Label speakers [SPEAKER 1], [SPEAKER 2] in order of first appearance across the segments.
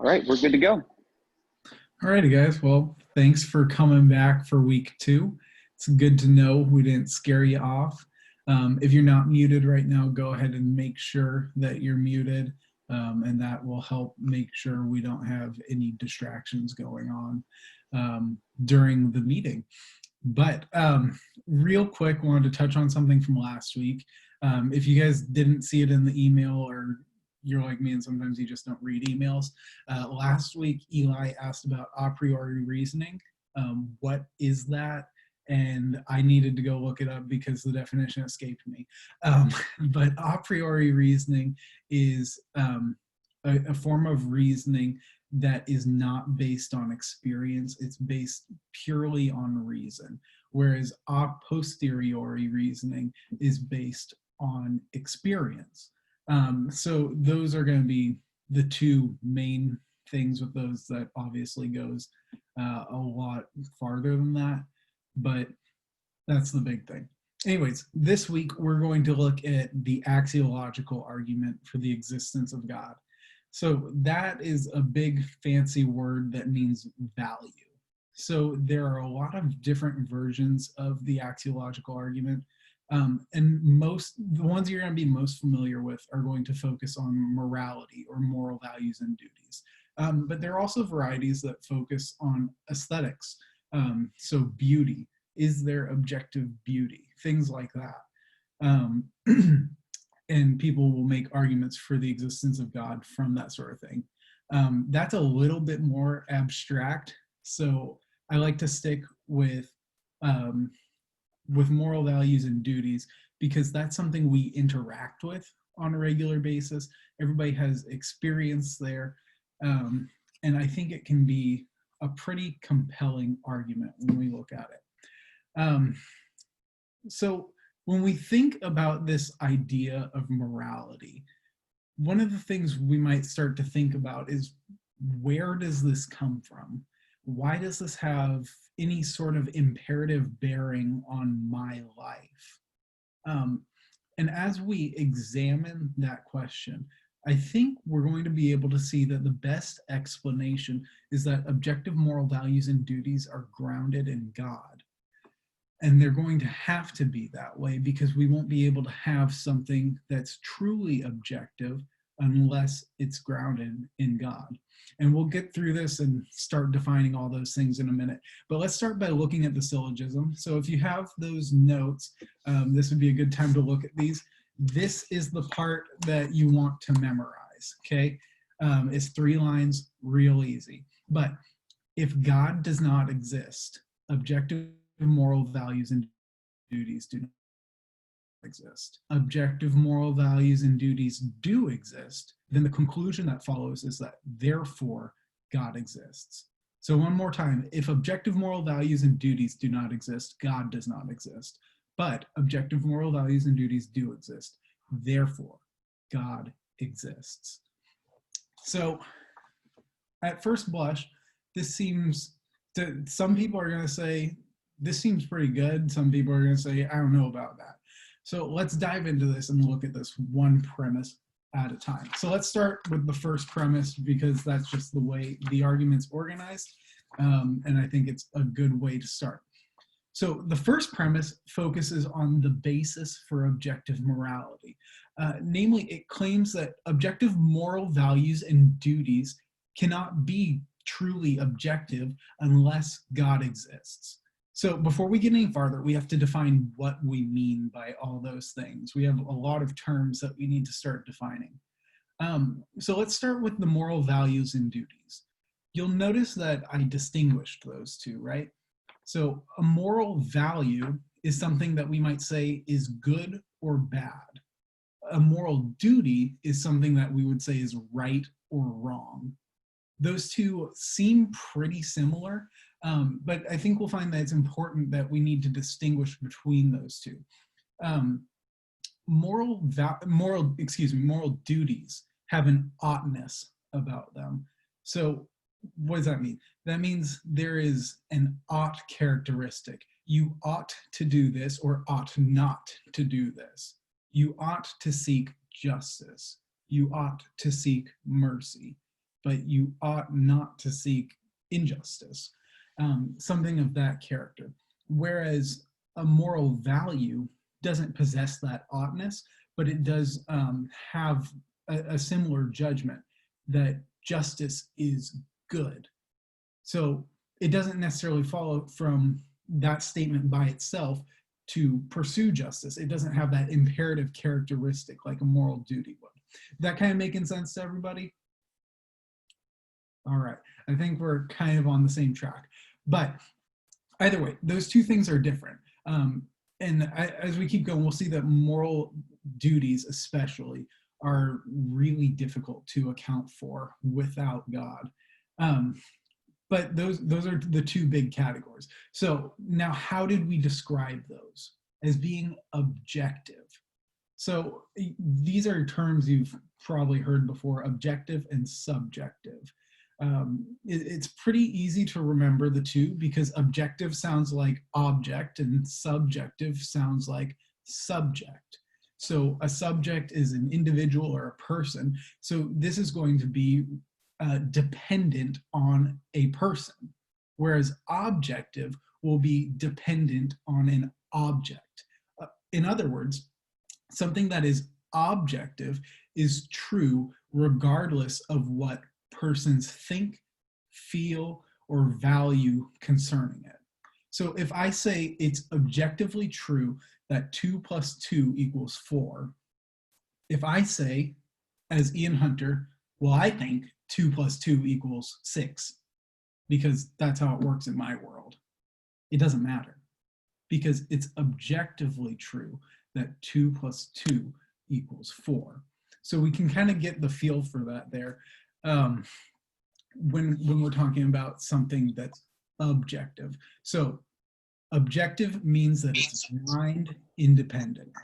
[SPEAKER 1] All right, we're good to go.
[SPEAKER 2] Alrighty, guys. Well, thanks for coming back for week two. It's good to know we didn't scare you off. If you're not muted right now, go ahead and make sure that you're muted, and that will help make sure we don't have any distractions going on during the meeting. But real quick, wanted to touch on something from last week. If you guys didn't see it in the email, or you're like me and sometimes you just don't read emails, last week Eli asked about a priori reasoning. What is that? And I needed to go look it up because the definition escaped me. But a priori reasoning is a form of reasoning that is not based on experience. It's based purely on reason, whereas a posteriori reasoning is based on experience. So those are going to be the two main things with those. That obviously goes a lot farther than that, but that's the big thing. Anyways, this week we're going to look at the axiological argument for the existence of God. So that is a big fancy word that means value. So there are a lot of different versions of the axiological argument. And the ones you're going to be most familiar with are going to focus on morality or moral values and duties. But there are also varieties that focus on aesthetics. So beauty, is there objective beauty? Things like that. And people will make arguments for the existence of God from that sort of thing. That's a little bit more abstract, so I like to stick with moral values and duties because that's something we interact with on a regular basis. Everybody has experience there, and I think it can be a pretty compelling argument when we look at it. So when we think about this idea of morality, one of the things we might start to think about is, where does this come from? Why does this have any sort of imperative bearing on my life? And as we examine that question, I think we're going to be able to see that the best explanation is that objective moral values and duties are grounded in God. And they're going to have to be that way because we won't be able to have something that's truly objective unless it's grounded in God. And we'll get through this and start defining all those things in a minute. But let's start by looking at the syllogism. So if you have those notes, this would be a good time to look at these. This is the part that you want to memorize, okay? It's 3 lines, real easy. But if God does not exist, objective moral values and duties do not exist. Objective moral values and duties do exist, then the conclusion that follows is that therefore God exists. So one more time, if objective moral values and duties do not exist, God does not exist. But objective moral values and duties do exist. Therefore, God exists. So at first blush, this seems to some people are going to say, this seems pretty good. Some people are going to say, I don't know about that. So let's dive into this and look at this one premise at a time. So let's start with the first premise because that's just the way the argument's organized. And I think it's a good way to start. So the first premise focuses on the basis for objective morality. Namely, it claims that objective moral values and duties cannot be truly objective unless God exists. So before we get any farther, we have to define what we mean by all those things. We have a lot of terms that we need to start defining. So let's start with the moral values and duties. You'll notice that I distinguished those two, right? So a moral value is something that we might say is good or bad. A moral duty is something that we would say is right or wrong. Those two seem pretty similar, but I think we'll find that it's important that we need to distinguish between those two. Moral duties have an oughtness about them. So what does that mean? That means there is an ought characteristic. You ought to do this or ought not to do this. You ought to seek justice. You ought to seek mercy. but you ought not to seek injustice, something of that character. Whereas a moral value doesn't possess that oughtness, but it does have a similar judgment that justice is good. So it doesn't necessarily follow from that statement by itself to pursue justice. It doesn't have that imperative characteristic like a moral duty would. That kind of making sense to everybody? All right, I think we're kind of on the same track. But either way, those two things are different. As we keep going, we'll see that moral duties especially are really difficult to account for without God. But those are the two big categories. So now how did we describe those? As being objective. So these are terms you've probably heard before, objective and subjective. It's pretty easy to remember the two because objective sounds like object and subjective sounds like subject. So a subject is an individual or a person. So this is going to be dependent on a person, whereas objective will be dependent on an object. In other words, something that is objective is true regardless of what persons think, feel, or value concerning it. So if I say it's objectively true that 2 plus 2 equals 4, if I say, as Ian Hunter, well, I think 2 plus 2 equals 6, because that's how it works in my world, it doesn't matter, because it's objectively true that 2 plus 2 equals 4. So we can kind of get the feel for that there when we're talking about something that's objective. So objective means that it's mind independent,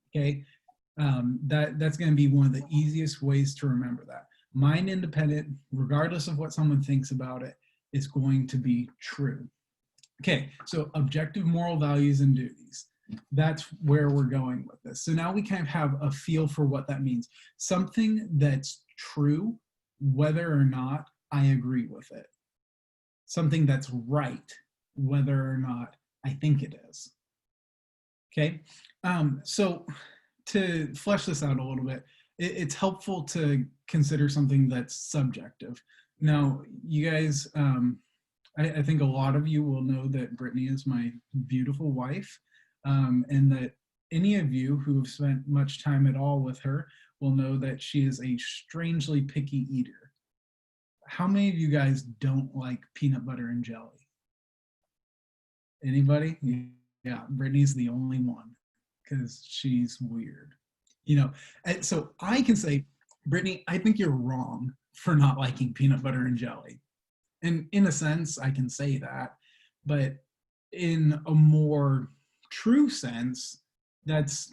[SPEAKER 2] okay? That's going to be one of the easiest ways to remember that. Mind independent, regardless of what someone thinks about it, is going to be true. Okay, so objective moral values and duties. That's where we're going with this. So now we kind of have a feel for what that means. Something that's true, whether or not I agree with it. Something that's right, whether or not I think it is. Okay, so to flesh this out a little bit, it's helpful to consider something that's subjective. Now, you guys, I think a lot of you will know that Brittany is my beautiful wife, and that any of you who have spent much time at all with her will know that she is a strangely picky eater. How many of you guys don't like peanut butter and jelly? Anybody? Yeah, Brittany's the only one because she's weird. You know, and so I can say, Brittany, I think you're wrong for not liking peanut butter and jelly. And in a sense, I can say that, but in a more true sense, that's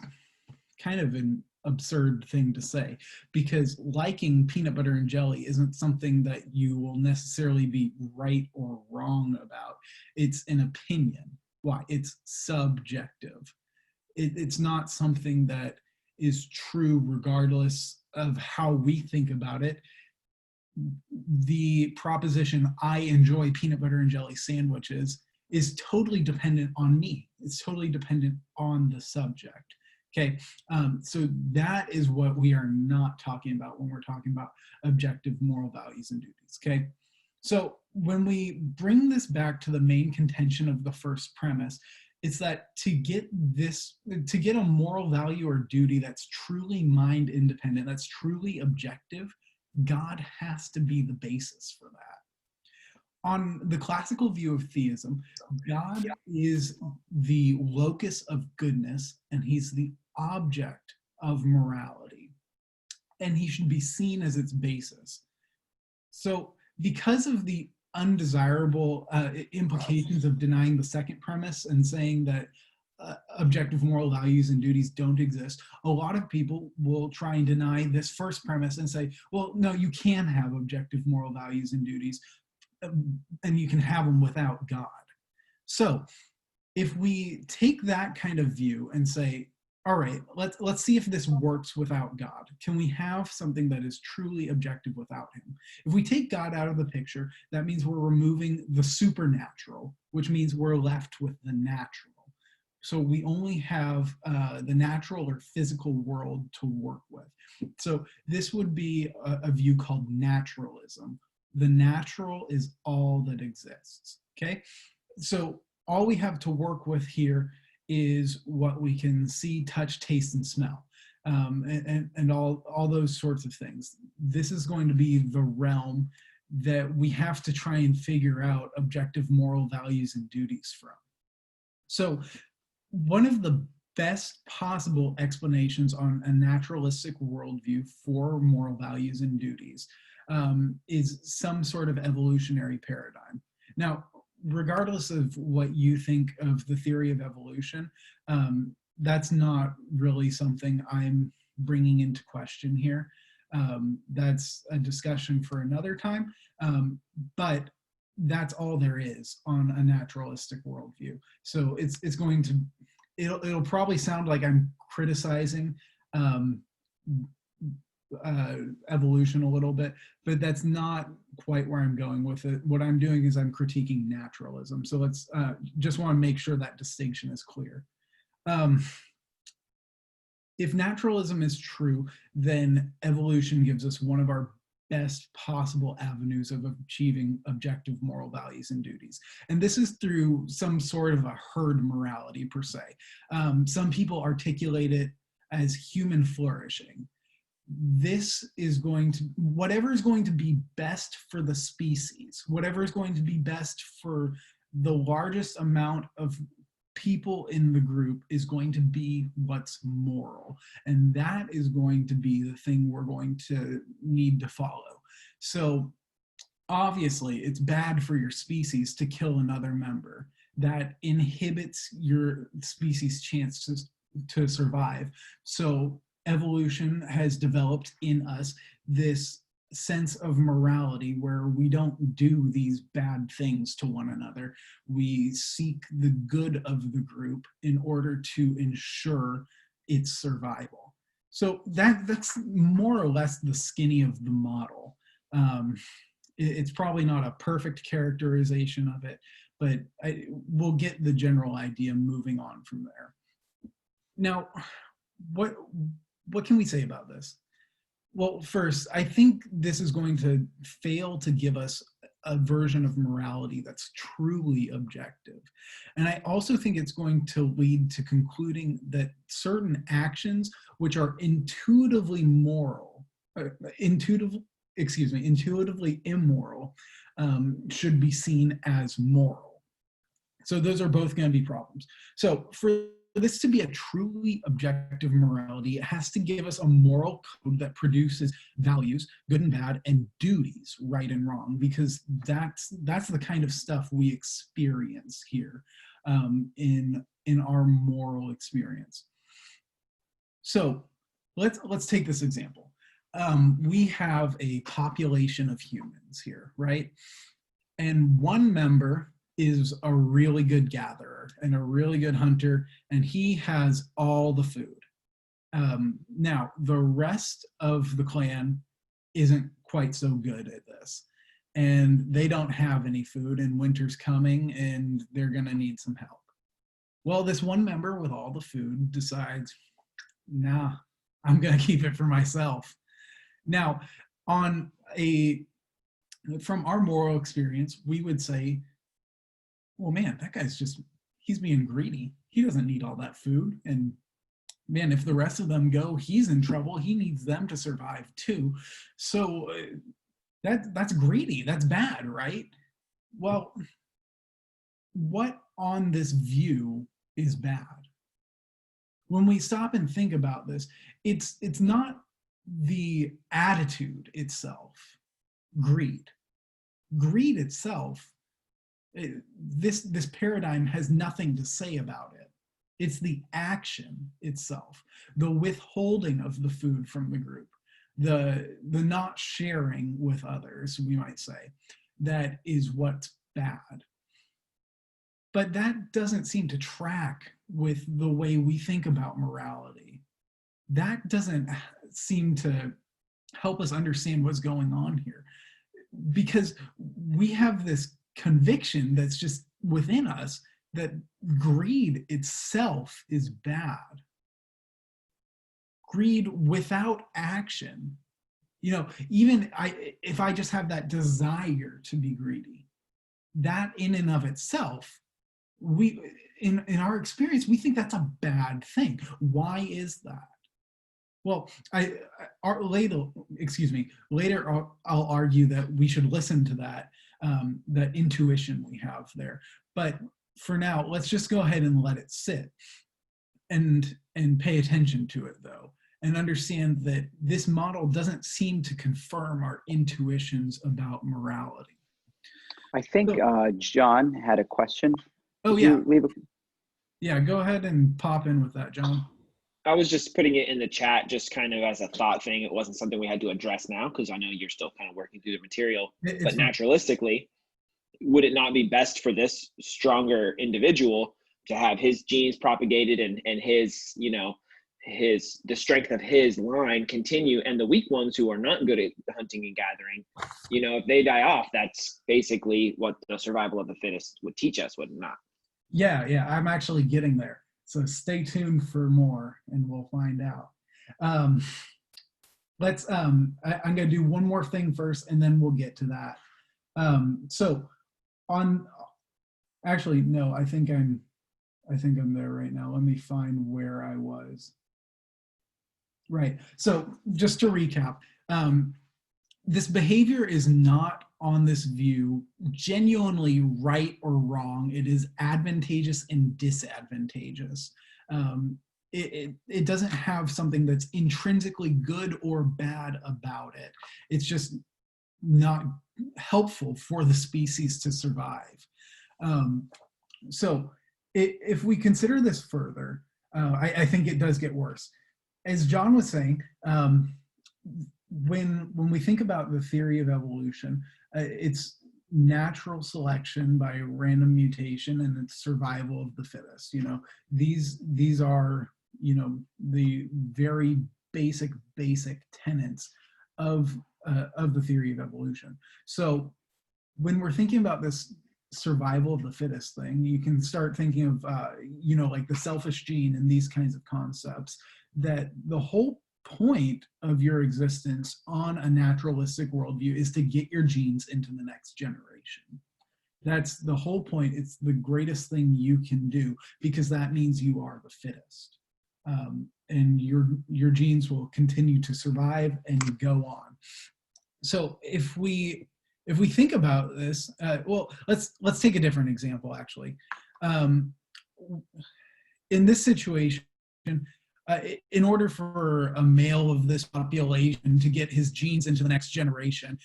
[SPEAKER 2] kind of an absurd thing to say, because liking peanut butter and jelly isn't something that you will necessarily be right or wrong about. It's an opinion. Why? It's subjective. It's not something that is true regardless of how we think about it. The proposition, I enjoy peanut butter and jelly sandwiches, is totally dependent on me. It's totally dependent on the subject. Okay, so that is what we are not talking about when we're talking about objective moral values and duties. Okay, so when we bring this back to the main contention of the first premise, it's that to get a moral value or duty that's truly mind independent, that's truly objective, God has to be the basis for that. On the classical view of theism, God is the locus of goodness and he's the object of morality, and he should be seen as its basis. So because of the undesirable implications of denying the second premise and saying that objective moral values and duties don't exist, a lot of people will try and deny this first premise and say, well, no, you can have objective moral values and duties, and you can have them without God. So if we take that kind of view and say, all right, let's see if this works without God. Can we have something that is truly objective without him? If we take God out of the picture, that means we're removing the supernatural, which means we're left with the natural. So we only have the natural or physical world to work with. So this would be a view called naturalism. The natural is all that exists, okay? So all we have to work with here is what we can see, touch, taste, and smell, and all those sorts of things. This is going to be the realm that we have to try and figure out objective moral values and duties from. So one of the best possible explanations on a naturalistic worldview for moral values and duties is some sort of evolutionary paradigm. Now, regardless of what you think of the theory of evolution, that's not really something I'm bringing into question here. That's a discussion for another time, but that's all there is on a naturalistic worldview. So it's going to, it'll probably sound like I'm criticizing evolution a little bit, but that's not quite where I'm going with it. What I'm doing is I'm critiquing naturalism. So let's just want to make sure that distinction is clear. If naturalism is true, then evolution gives us one of our best possible avenues of achieving objective moral values and duties. And this is through some sort of a herd morality per se. Some people articulate it as human flourishing. This is going to, whatever is going to be best for the species, whatever is going to be best for the largest amount of people in the group is going to be what's moral. And that is going to be the thing we're going to need to follow. So obviously it's bad for your species to kill another member. That inhibits your species' chance to survive. So evolution has developed in us this sense of morality where we don't do these bad things to one another. We seek the good of the group in order to ensure its survival. So that's more or less the skinny of the model. It's probably not a perfect characterization of it, but we'll get the general idea moving on from there. Now, what can we say about this? Well, first, I think this is going to fail to give us a version of morality that's truly objective. And I also think it's going to lead to concluding that certain actions which are intuitively moral, intuitively immoral, should be seen as moral. So those are both going to be problems. So for this to be a truly objective morality, it has to give us a moral code that produces values, good and bad, and duties, right and wrong, because that's the kind of stuff we experience here in our moral experience. So let's take this example. We have a population of humans here, right? And one member is a really good gatherer and a really good hunter, and he has all the food. Now, the rest of the clan isn't quite so good at this, and they don't have any food, and winter's coming, and they're gonna need some help. Well, this one member with all the food decides, nah, I'm gonna keep it for myself. Now, from our moral experience, we would say, well, man, that guy's he's being greedy. He doesn't need all that food. And man, if the rest of them go, he's in trouble. He needs them to survive too. So that's greedy. That's bad, right? Well, what on this view is bad? When we stop and think about this, it's not the attitude itself, greed. Greed itself, this paradigm has nothing to say about it. It's the action itself, the withholding of the food from the group, the not sharing with others, we might say, that is what's bad. But that doesn't seem to track with the way we think about morality. That doesn't seem to help us understand what's going on here, because we have this conviction that's just within us that greed itself is bad. Greed without action, even if I just have that desire to be greedy, that in and of itself, we in our experience, we think that's a bad thing. Why is that? Well, later I'll argue that we should listen to that intuition we have there. But for now, let's just go ahead and let it sit and pay attention to it, though, and understand that this model doesn't seem to confirm our intuitions about morality.
[SPEAKER 1] I think John had a question.
[SPEAKER 2] Oh, yeah. Yeah, go ahead and pop in with that, John.
[SPEAKER 3] I was just putting it in the chat just kind of as a thought thing. It wasn't something we had to address now because I know you're still kind of working through the material. But naturalistically, would it not be best for this stronger individual to have his genes propagated and his, the strength of his line continue, and the weak ones who are not good at hunting and gathering, if they die off, that's basically what the survival of the fittest would teach us, would it not?
[SPEAKER 2] Yeah, I'm actually getting there. So stay tuned for more and we'll find out. I'm going to do one more thing first and then we'll get to that. Actually, no, I think I'm there right now. Let me find where I was. Right. So just to recap, this behavior is not on this view genuinely right or wrong. It is advantageous and disadvantageous. It doesn't have something that's intrinsically good or bad about it. It's just not helpful for the species to survive. So if we consider this further, I think it does get worse. As John was saying, when we think about the theory of evolution, it's natural selection by random mutation and it's survival of the fittest. These are the very basic tenets of the theory of evolution. So when we're thinking about this survival of the fittest thing, you can start thinking of like the selfish gene and these kinds of concepts, that the whole point of your existence on a naturalistic worldview is to get your genes into the next generation. That's the whole point. It's the greatest thing you can do because that means you are the fittest. And your genes will continue to survive and go on. So if we think about this, well, let's take a different example, actually. In this situation, in order for a male of this population to get his genes into the next generation,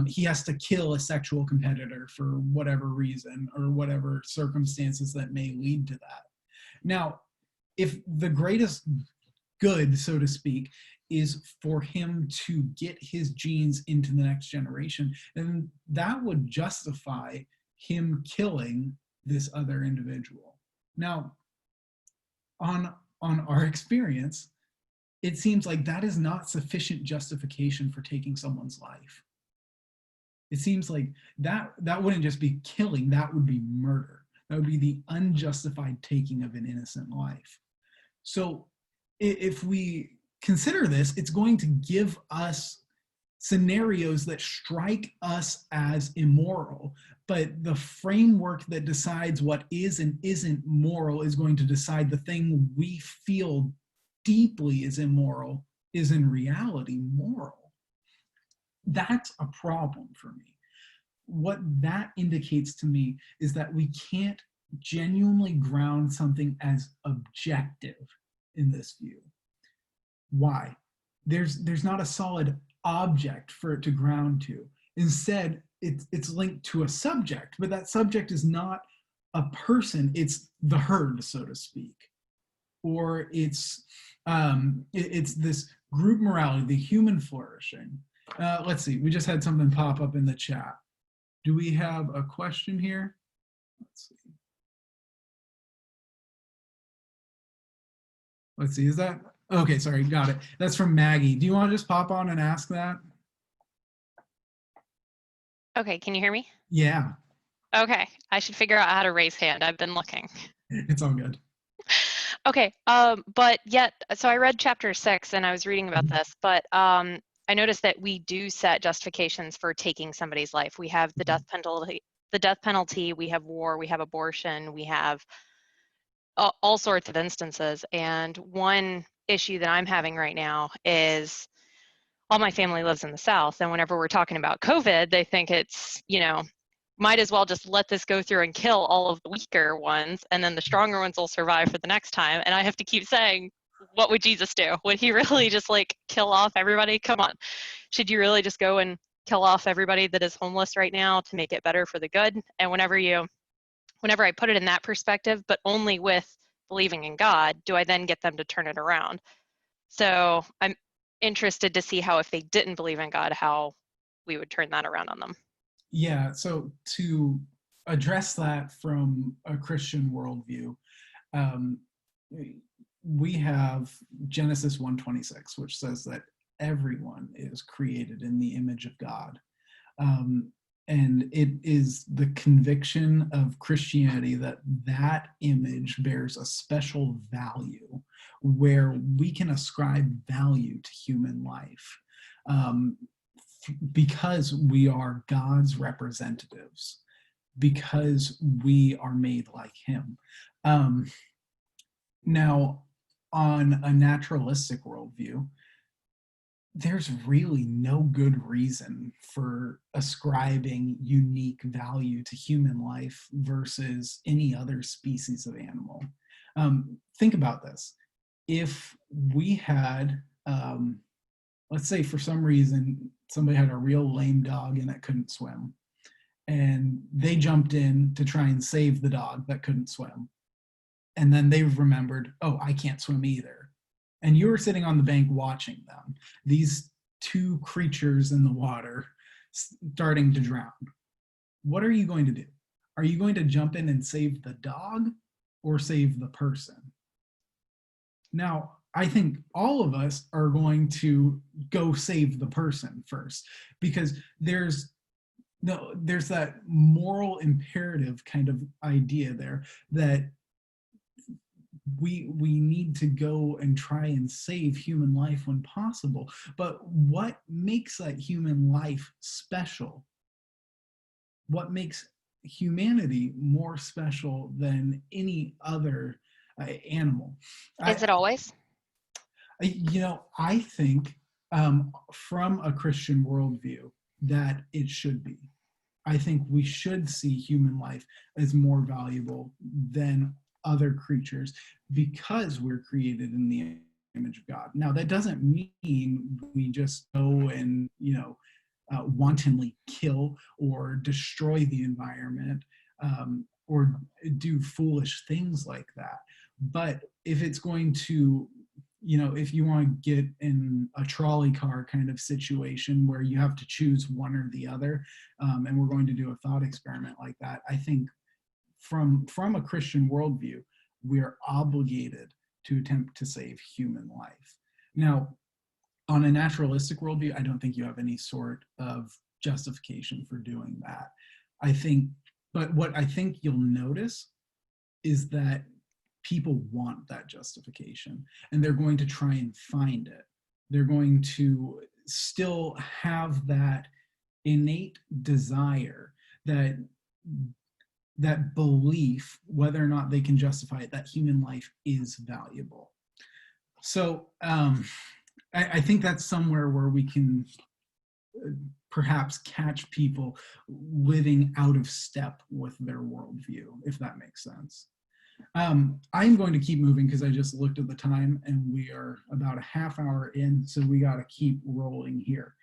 [SPEAKER 2] he has to kill a sexual competitor for whatever reason or whatever circumstances that may lead to that. Now, if the greatest good, so to speak, is for him to get his genes into the next generation, then that would justify him killing this other individual. Now, on our experience, it seems like that is not sufficient justification for taking someone's life. It seems like that wouldn't just be killing, that would be murder. That would be the unjustified taking of an innocent life. So if we consider this, it's going to give us scenarios that strike us as immoral, but the framework that decides what is and isn't moral is going to decide the thing we feel deeply is immoral is in reality moral. That's a problem for me. What that indicates to me is that we can't genuinely ground something as objective in this view. Why? There's not a solid object for it to ground to. Instead, it's linked to a subject, but that subject is not a person, it's the herd, so to speak. Or it's this group morality, the human flourishing. Let's see, we just had something pop up in the chat. Do we have a question here? Let's see. Let's see, is that, okay, sorry, got it. That's from Maggie. Do you want to just pop on and ask that?
[SPEAKER 4] Okay, can you hear me?
[SPEAKER 2] Yeah,
[SPEAKER 4] Okay, I should figure out how to raise hand. I've been looking.
[SPEAKER 2] it's all good.
[SPEAKER 4] Okay, but yet, so I read chapter 6 and I was reading about this, but I noticed that we do set justifications for taking somebody's life. We have the death penalty, we have war, we have abortion, we have all sorts of instances. And one issue that I'm having right now is all my family lives in the South, and whenever we're talking about COVID, they think it's, might as well just let this go through and kill all of the weaker ones, and then the stronger ones will survive for the next time. And I have to keep saying, what would Jesus do? Would he really just like kill off everybody? Come on. Should you really just go and kill off everybody that is homeless right now to make it better for the good? And whenever I put it in that perspective, but only with believing in God, do I then get them to turn it around? So I'm interested to see how, if they didn't believe in God, how we would turn that around on them.
[SPEAKER 2] Yeah, so to address that from a Christian worldview, we have Genesis 1:26, which says that everyone is created in the image of God. And it is the conviction of Christianity that that image bears a special value, where we can ascribe value to human life, because we are God's representatives, because we are made like him. Now, on a naturalistic worldview, there's really no good reason for ascribing unique value to human life versus any other species of animal. Think about this. If we had, let's say for some reason, somebody had a real lame dog and it couldn't swim, and they jumped in to try and save the dog that couldn't swim. And then they remembered, oh, I can't swim either. And you were sitting on the bank watching them, these two creatures in the water starting to drown. What are you going to do? Are you going to jump in and save the dog or save the person? Now, I think all of us are going to go save the person first, because there's that moral imperative kind of idea there that we need to go and try and save human life when possible. But what makes that human life special? What makes humanity more special than any other animal?
[SPEAKER 4] Is it always?
[SPEAKER 2] I think from a Christian worldview that it should be. I think we should see human life as more valuable than other creatures because we're created in the image of God. Now, that doesn't mean we just go and, wantonly kill or destroy the environment, or do foolish things like that. But if it's going to, if you want to get in a trolley car kind of situation where you have to choose one or the other, and we're going to do a thought experiment like that, I think from a Christian worldview, we are obligated to attempt to save human life. Now, on a naturalistic worldview, I don't think you have any sort of justification for doing that. But what I think you'll notice is that people want that justification, and they're going to try and find it. They're going to still have that innate desire, that belief, whether or not they can justify it, that human life is valuable. So I think that's somewhere where we can perhaps catch people living out of step with their worldview, if that makes sense. I'm going to keep moving because I just looked at the time and we are about a half hour in, so we got to keep rolling here.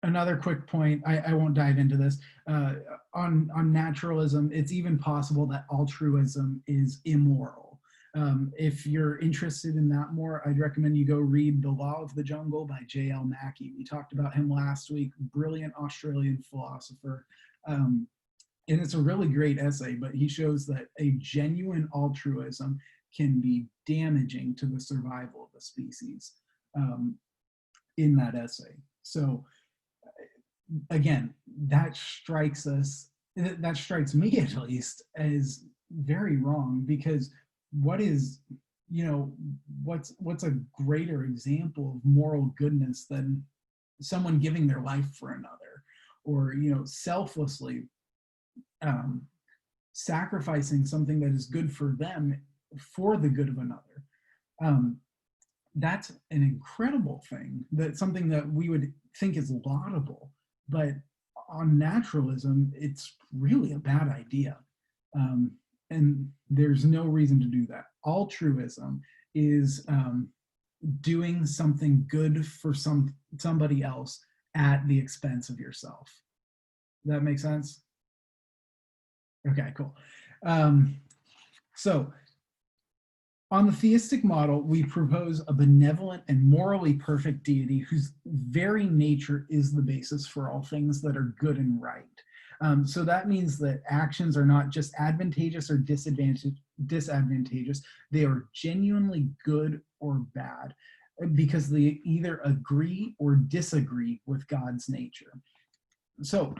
[SPEAKER 2] Another quick point, I won't dive into this, on naturalism, it's even possible that altruism is immoral. If you're interested in that more, I'd recommend you go read The Law of the Jungle by J.L. Mackie. We talked about him last week, brilliant Australian philosopher. And it's a really great essay, but he shows that a genuine altruism can be damaging to the survival of the species in that essay. So again, that strikes me at least as very wrong, because what is, what's a greater example of moral goodness than someone giving their life for another, or selflessly sacrificing something that is good for them for the good of another. That's an incredible thing. That's something that we would think is laudable, but on naturalism, it's really a bad idea. And there's no reason to do that. Altruism is doing something good for somebody else at the expense of yourself. Does that make sense? Okay, cool. So on the theistic model, we propose a benevolent and morally perfect deity whose very nature is the basis for all things that are good and right. So that means that actions are not just advantageous or disadvantageous, they are genuinely good or bad, because they either agree or disagree with God's nature. So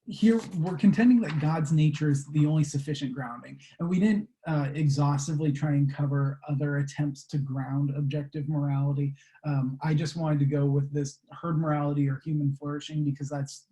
[SPEAKER 2] here we're contending that God's nature is the only sufficient grounding, and we didn't exhaustively try and cover other attempts to ground objective morality. I just wanted to go with this herd morality or human flourishing because that's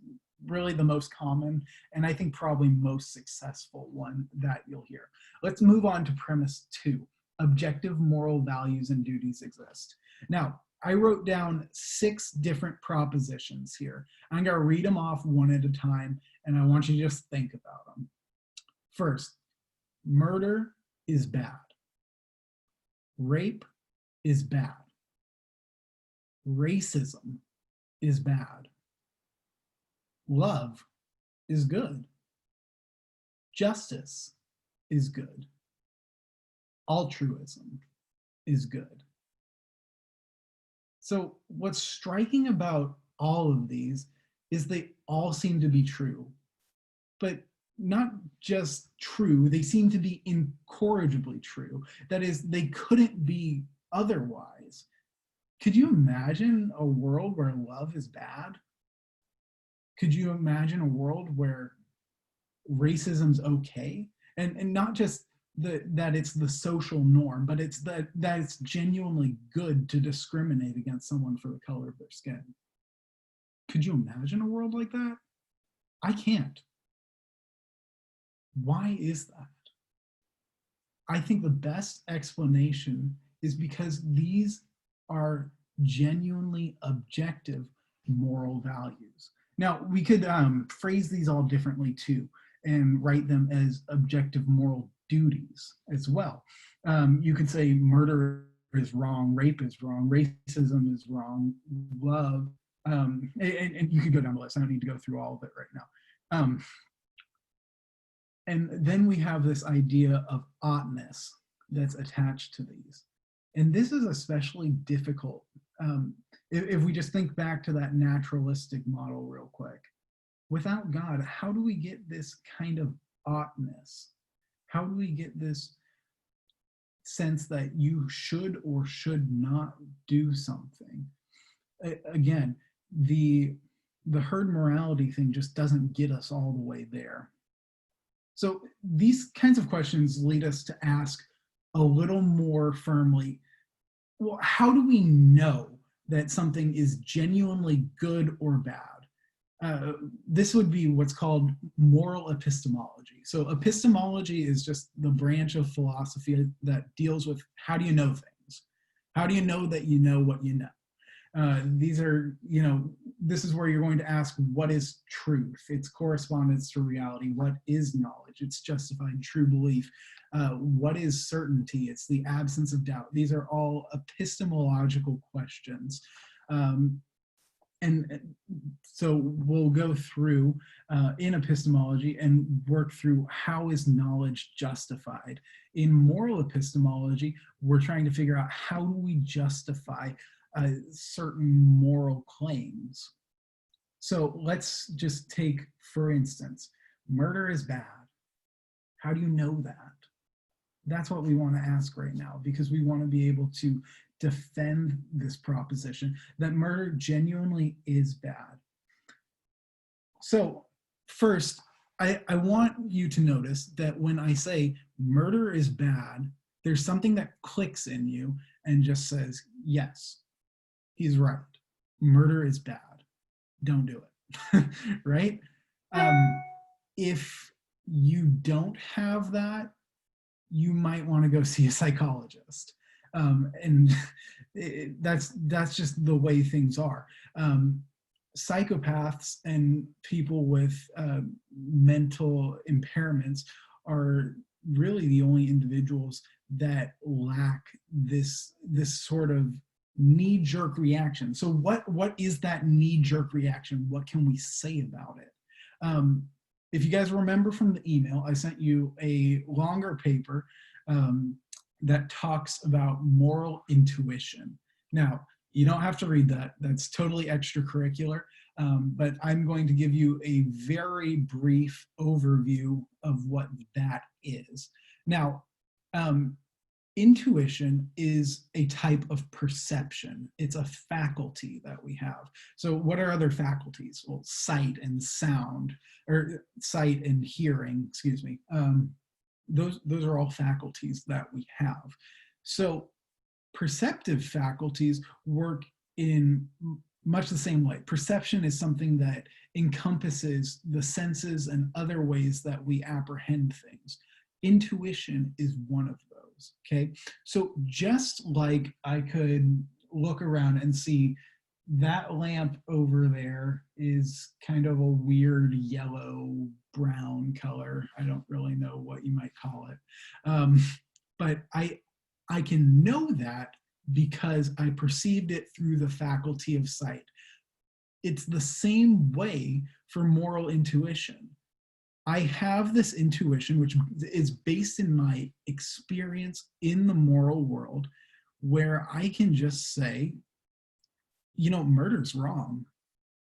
[SPEAKER 2] really the most common, and I think probably most successful one that you'll hear. Let's move on to premise 2. Objective moral values and duties exist. Now, I wrote down 6 different propositions here. I'm going to read them off one at a time, and I want you to just think about them. First, murder is bad. Rape is bad. Racism is bad. Love is good. Justice is good. Altruism is good. So what's striking about all of these is they all seem to be true, but not just true, they seem to be incorrigibly true. That is, they couldn't be otherwise. Could you imagine a world where love is bad? Could you imagine a world where racism's okay? And not just that it's the social norm, but it's that it's genuinely good to discriminate against someone for the color of their skin. Could you imagine a world like that? I can't. Why is that? I think the best explanation is because these are genuinely objective moral values. Now, we could phrase these all differently too, and write them as objective moral duties as well. You could say murder is wrong, rape is wrong, racism is wrong, love, and you could go down the list. I don't need to go through all of it right now. And then we have this idea of oughtness that's attached to these. And this is especially difficult if we just think back to that naturalistic model real quick. Without God, how do we get this kind of oughtness? How do we get this sense that you should or should not do something? Again, the herd morality thing just doesn't get us all the way there. So these kinds of questions lead us to ask a little more firmly, well, how do we know that something is genuinely good or bad? This would be what's called moral epistemology. So epistemology is just the branch of philosophy that deals with how do you know things? How do you know that you know what you know? These are, this is where you're going to ask, what is truth? It's correspondence to reality. What is knowledge? It's justified true belief. What is certainty? It's the absence of doubt. These are all epistemological questions. And so we'll go through in epistemology and work through how is knowledge justified. In moral epistemology, we're trying to figure out how do we justify certain moral claims. So let's just take, for instance, murder is bad. How do you know that? That's what we want to ask right now, because we want to be able to defend this proposition that murder genuinely is bad. So first, I want you to notice that when I say murder is bad, there's something that clicks in you and just says, yes, he's right. Murder is bad. Don't do it, right? If you don't have that, you might want to go see a psychologist. And that's just the way things are. Psychopaths and people with mental impairments are really the only individuals that lack this sort of knee-jerk reaction. So what is that knee-jerk reaction? What can we say about it? If you guys remember from the email, I sent you a longer paper that talks about moral intuition. Now, you don't have to read that. That's totally extracurricular. But I'm going to give you a very brief overview of what that is. Now, intuition is a type of perception. It's a faculty that we have. So what are other faculties? Well, sight and sound, or sight and hearing, excuse me. Those are all faculties that we have. So perceptive faculties work in much the same way. Perception is something that encompasses the senses and other ways that we apprehend things. Intuition is one of those, okay? So just like I could look around and see that lamp over there is kind of a weird yellow brown color. I don't really know what you might call it. But I can know that because I perceived it through the faculty of sight. It's the same way for moral intuition. I have this intuition, which is based in my experience in the moral world, where I can just say, you know, murder's wrong.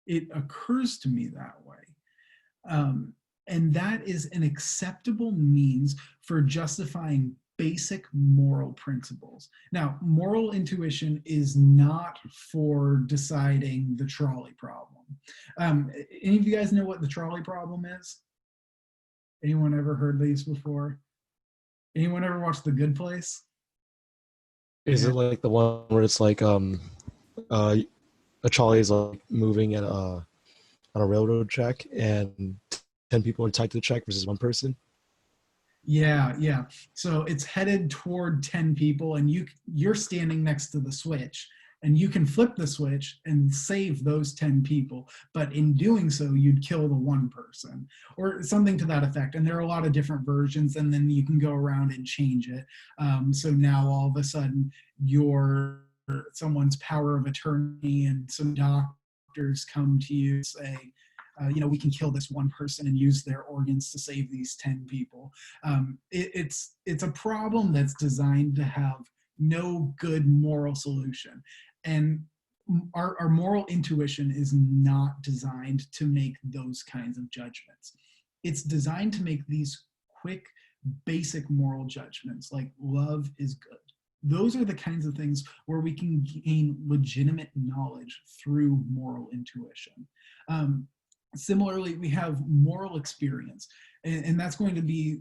[SPEAKER 2] It occurs to me that way. And that is an acceptable means for justifying basic moral principles. Now, moral intuition is not for deciding the trolley problem. Any of you guys know what the trolley problem is? Anyone ever heard these before? Anyone ever watched The Good Place?
[SPEAKER 5] Is it like the one where it's like a trolley is like moving at on a railroad track and 10 people are tied to the track versus one person?
[SPEAKER 2] Yeah. So it's headed toward 10 people, and you're standing next to the switch, and you can flip the switch and save those 10 people. But in doing so, you'd kill the one person or something to that effect. And there are a lot of different versions, and then you can go around and change it. So now all of a sudden you're someone's power of attorney, and some doctors come to you and say, you know, we can kill this one person and use their organs to save these 10 people. It's a problem that's designed to have no good moral solution. And our moral intuition is not designed to make those kinds of judgments. It's designed to make these quick, basic moral judgments like love is good. Those are the kinds of things where we can gain legitimate knowledge through moral intuition. Similarly, we have moral experience, and that's going to be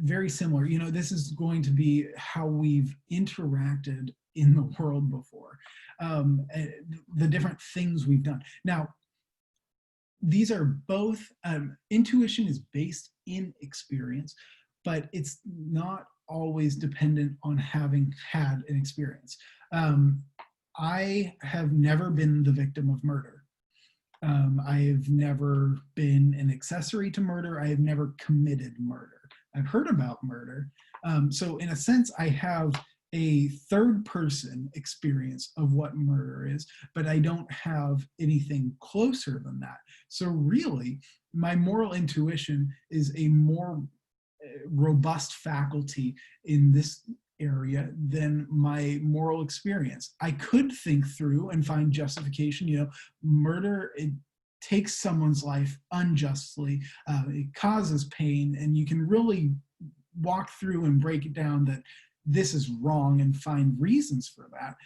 [SPEAKER 2] very similar. You know, this is going to be how we've interacted in the world before, the different things we've done. Now, these are both, intuition is based in experience, but it's not always dependent on having had an experience. I have never been the victim of murder. I've never been an accessory to murder. I have never committed murder. I've heard about murder. So in a sense, I have a third person experience of what murder is, but I don't have anything closer than that. So really, my moral intuition is a more robust faculty in this area than my moral experience. I could think through and find justification. You know, murder, it takes someone's life unjustly, it causes pain, and you can really walk through and break it down that this is wrong and find reasons for that.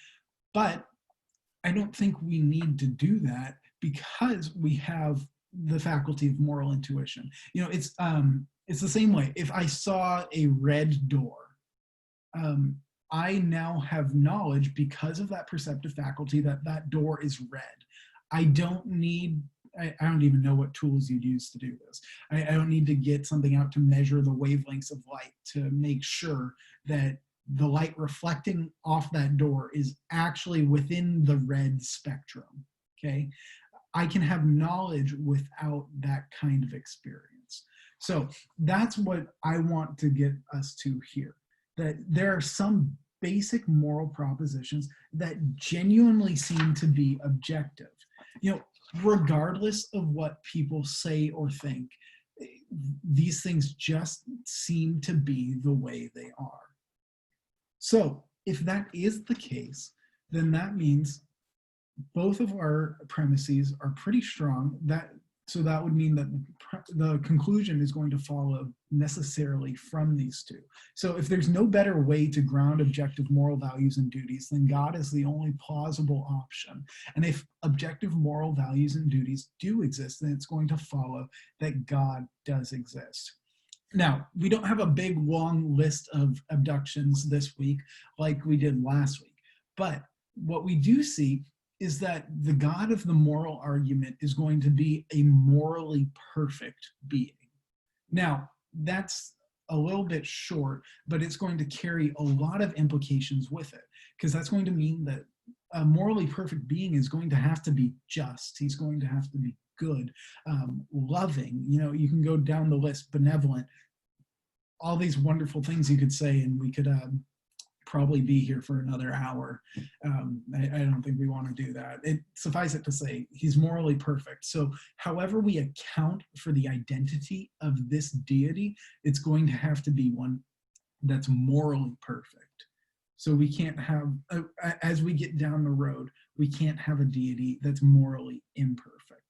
[SPEAKER 2] But I don't think we need to do that because we have the faculty of moral intuition. You know, it's the same way. If I saw a red door, I now have knowledge because of that perceptive faculty that that door is red. I don't even know what tools you'd use to do this. I don't need to get something out to measure the wavelengths of light to make sure that the light reflecting off that door is actually within the red spectrum, okay? I can have knowledge without that kind of experience. So that's what I want to get us to here, that there are some basic moral propositions that genuinely seem to be objective. You know, regardless of what people say or think, these things just seem to be the way they are. So if that is the case, then that means both of our premises are pretty strong. So that would mean that the conclusion is going to follow necessarily from these two. So if there's no better way to ground objective moral values and duties, then God is the only plausible option. And if objective moral values and duties do exist, then it's going to follow that God does exist. Now, we don't have a big long list of abductions this week like we did last week, but what we do see is that the God of the moral argument is going to be a morally perfect being. Now, that's a little bit short, but it's going to carry a lot of implications with it, because that's going to mean that a morally perfect being is going to have to be just. He's going to have to be good, loving. You know, you can go down the list, benevolent, all these wonderful things you could say, and we could probably be here for another hour. I don't think we want to do that. Suffice it to say, he's morally perfect. So however we account for the identity of this deity, it's going to have to be one that's morally perfect. So we can't have, as we get down the road, we can't have a deity that's morally imperfect.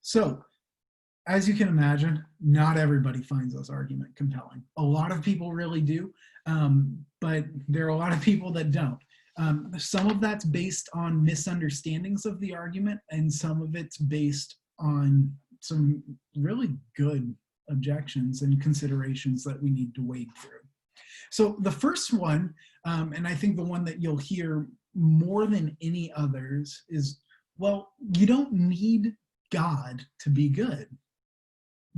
[SPEAKER 2] So as you can imagine, not everybody finds this argument compelling. A lot of people really do, but there are a lot of people that don't. Some of that's based on misunderstandings of the argument, and some of it's based on some really good objections and considerations that we need to wade through. So the first one, and I think the one that you'll hear more than any others, is, well, you don't need God to be good.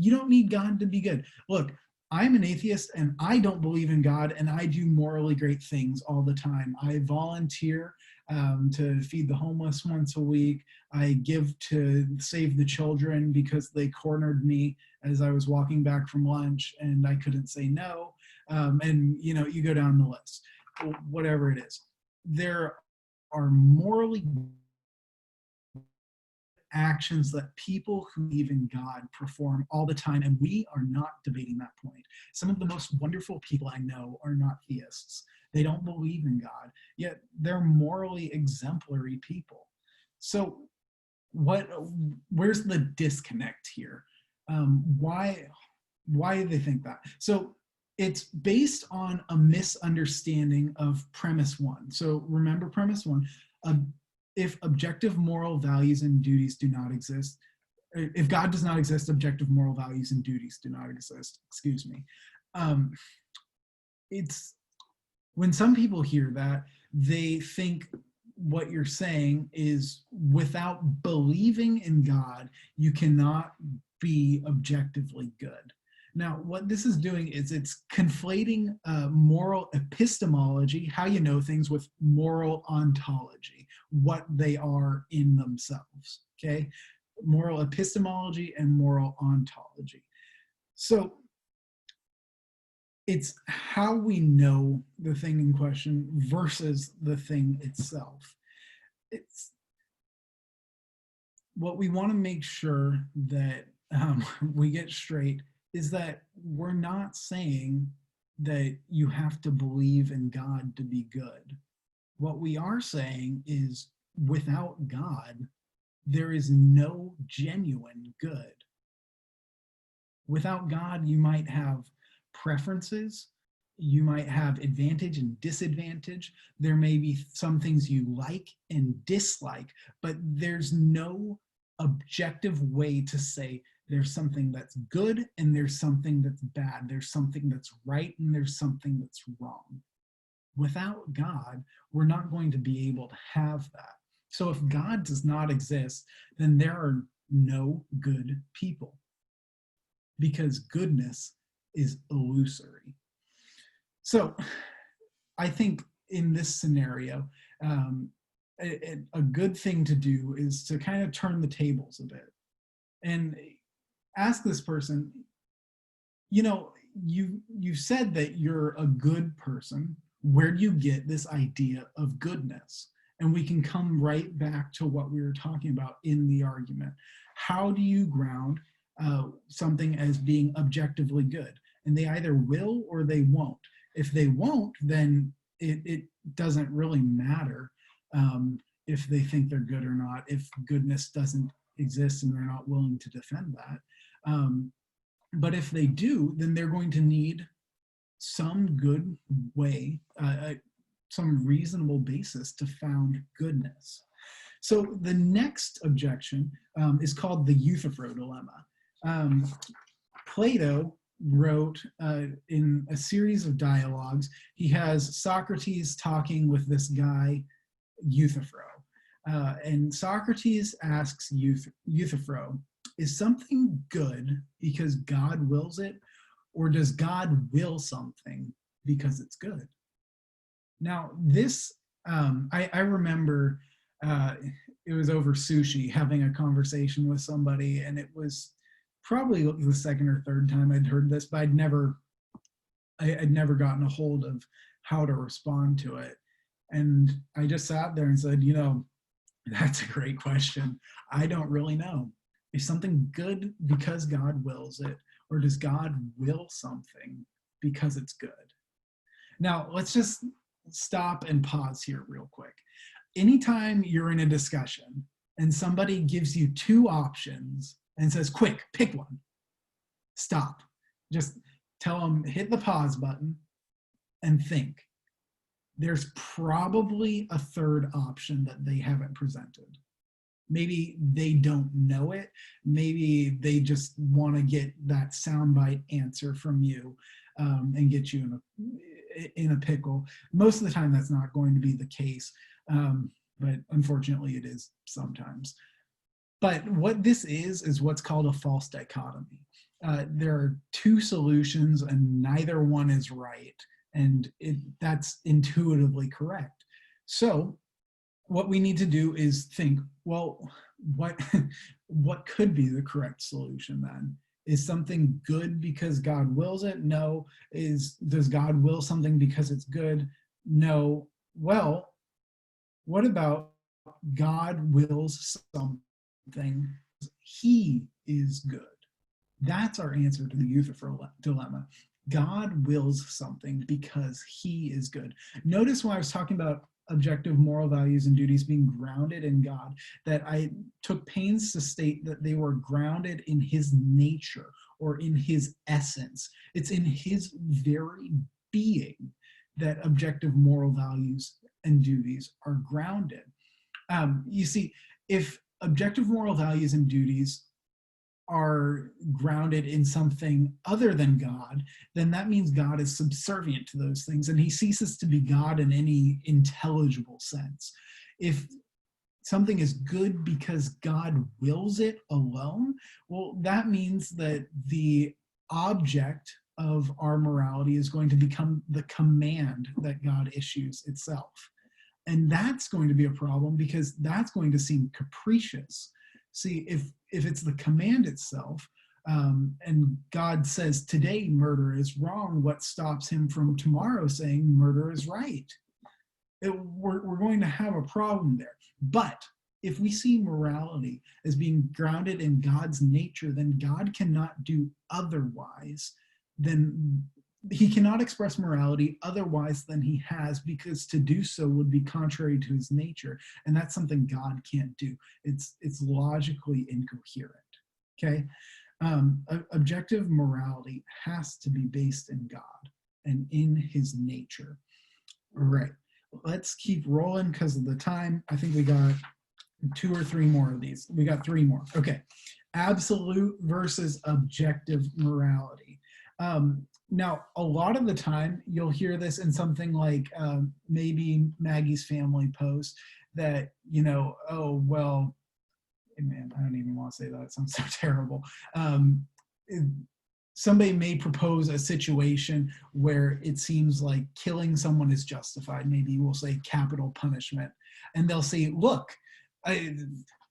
[SPEAKER 2] You don't need God to be good. Look, I'm an atheist and I don't believe in God, and I do morally great things all the time. I volunteer to feed the homeless once a week. I give to Save the Children because they cornered me as I was walking back from lunch and I couldn't say no. And you know, you go down the list, whatever it is. There are morally actions that people who believe in God perform all the time, and we are not debating that point. Some of the most wonderful people I know are not theists. They don't believe in God, yet they're morally exemplary people. So where's the disconnect here? Why do they think that? So it's based on a misunderstanding of premise one. So remember premise one, if objective moral values and duties do not exist, if God does not exist, objective moral values and duties do not exist, excuse me. It's when some people hear that, they think what you're saying is without believing in God, you cannot be objectively good. Now, what this is doing is it's conflating moral epistemology, how you know things, with moral ontology, what they are in themselves, okay? Moral epistemology and moral ontology. So it's how we know the thing in question versus the thing itself. It's what we want to make sure that we get straight is that we're not saying that you have to believe in God to be good. What we are saying is without God, there is no genuine good. Without God, you might have preferences. You might have advantage and disadvantage. There may be some things you like and dislike, but there's no objective way to say there's something that's good and there's something that's bad. There's something that's right and there's something that's wrong. Without God, we're not going to be able to have that. So if God does not exist, then there are no good people, because goodness is illusory. So I think in this scenario, a good thing to do is to kind of turn the tables a bit and ask this person, you know, you said that you're a good person. Where do you get this idea of goodness? And we can come right back to what we were talking about in the argument. How do you ground something as being objectively good? And they either will or they won't. If they won't, then it doesn't really matter if they think they're good or not, if goodness doesn't exist and they're not willing to defend that. But if they do, then they're going to need some good way, some reasonable basis to found goodness. So the next objection is called the Euthyphro dilemma. Plato wrote in a series of dialogues, he has Socrates talking with this guy, Euthyphro. And Socrates asks Euthyphro, is something good because God wills it, or does God will something because it's good? Now this, I remember it was over sushi, having a conversation with somebody, and it was probably the second or third time I'd heard this, but I'd never gotten a hold of how to respond to it. And I just sat there and said, you know, that's a great question. I don't really know. Is something good because God wills it, or does God will something because it's good? Now, let's just stop and pause here real quick. Anytime you're in a discussion and somebody gives you two options and says, quick, pick one, stop. Just tell them, hit the pause button and think. There's probably a third option that they haven't presented. Maybe they don't know it. Maybe they just want to get that soundbite answer from you and get you in a pickle. Most of the time, that's not going to be the case, but unfortunately, it is sometimes. But what this is what's called a false dichotomy. There are two solutions, and neither one is right, and that's intuitively correct. So what we need to do is think, well, what could be the correct solution then? Is something good because God wills it? No. Does God will something because it's good? No. Well, what about God wills something he is good? That's our answer to the Euthyphro dilemma. God wills something because he is good. Notice when I was talking about objective moral values and duties being grounded in God, that I took pains to state that they were grounded in his nature or in his essence. It's in his very being that objective moral values and duties are grounded. You see, if objective moral values and duties are grounded in something other than God, then that means God is subservient to those things, and he ceases to be God in any intelligible sense. If something is good because God wills it alone, well, that means that the object of our morality is going to become the command that God issues itself. And that's going to be a problem, because that's going to seem capricious. See, if it's the command itself, and God says today murder is wrong, what stops him from tomorrow saying murder is right? We're going to have a problem there. But if we see morality as being grounded in God's nature, then God cannot do otherwise than he cannot express morality otherwise than he has, because to do so would be contrary to his nature, and that's something God can't do. It's logically incoherent. Okay, Objective morality has to be based in God and in his nature. All right, let's keep rolling because of the time. I think we got 2 or 3 more of these. We got 3 more. Okay. Absolute versus objective morality. Now, a lot of the time, you'll hear this in something like maybe Maggie's family post that, you know, oh, well, man, I don't even want to say that. It sounds so terrible. Somebody may propose a situation where it seems like killing someone is justified. Maybe we'll say capital punishment. And they'll say, look,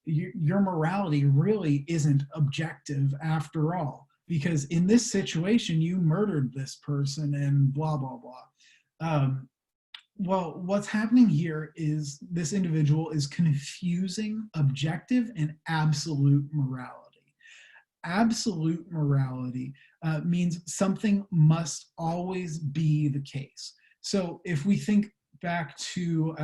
[SPEAKER 2] your morality really isn't objective after all, because in this situation, you murdered this person and blah, blah, blah. Well, what's happening here is this individual is confusing objective and absolute morality. Absolute morality means something must always be the case. So if we think back to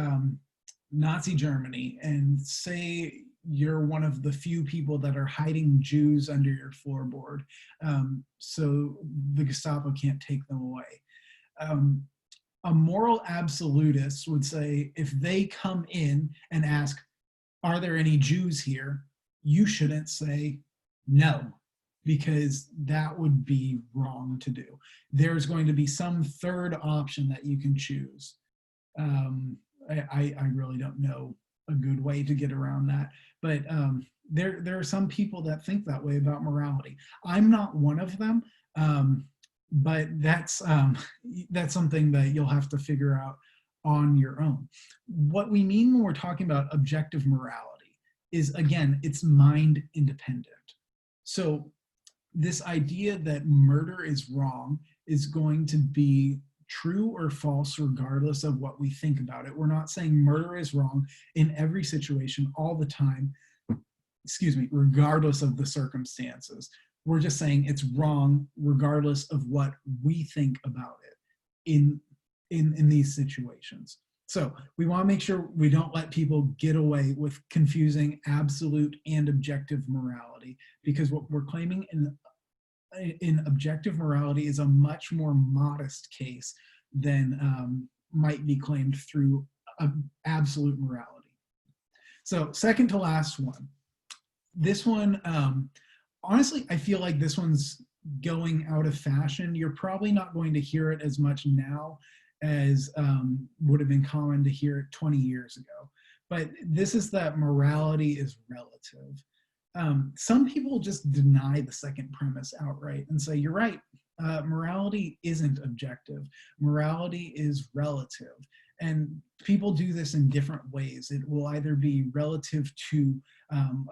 [SPEAKER 2] Nazi Germany and say you're one of the few people that are hiding Jews under your floorboard, so the Gestapo can't take them away. A moral absolutist would say, if they come in and ask, are there any Jews here? You shouldn't say no, because that would be wrong to do. There's going to be some third option that you can choose. I really don't know a good way to get around that, but there are some people that think that way about morality. I'm not one of them, but that's something that you'll have to figure out on your own. What we mean when we're talking about objective morality is, again, it's mind independent. So this idea that murder is wrong is going to be true or false regardless of what we think about it. We're not saying murder is wrong in every situation all the time, regardless of the circumstances. We're just saying it's wrong regardless of what we think about it in these situations. So we want to make sure we don't let people get away with confusing absolute and objective morality, because what we're claiming in objective morality is a much more modest case than might be claimed through absolute morality. So second to last one. This one, honestly, I feel like this one's going out of fashion. You're probably not going to hear it as much now as would have been common to hear it 20 years ago. But this is that morality is relative. Some people just deny the second premise outright and say, you're right, morality isn't objective. Morality is relative. And people do this in different ways. It will either be relative to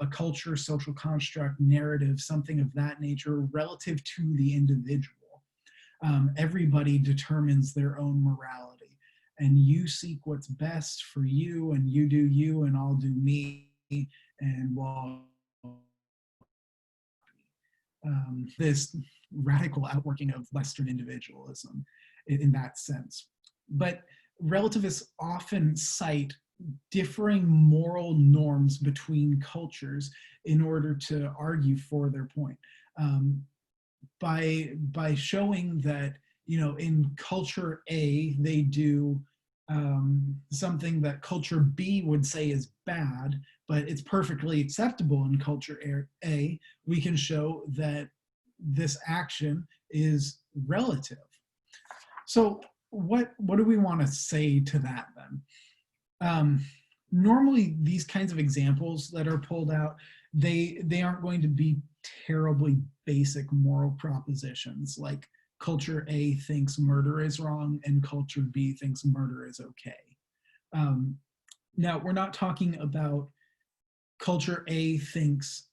[SPEAKER 2] a culture, social construct, narrative, something of that nature, relative to the individual. Everybody determines their own morality, and you seek what's best for you, and you do you, and I'll do me, and this radical outworking of Western individualism in that sense. But relativists often cite differing moral norms between cultures in order to argue for their point. By showing that, you know, in culture A, they do something that culture B would say is bad, but it's perfectly acceptable in culture A, we can show that this action is relative. So what do we want to say to that then? Normally, these kinds of examples that are pulled out, they aren't going to be terribly basic moral propositions like culture A thinks murder is wrong and culture B thinks murder is okay. Now, we're not talking about culture A thinks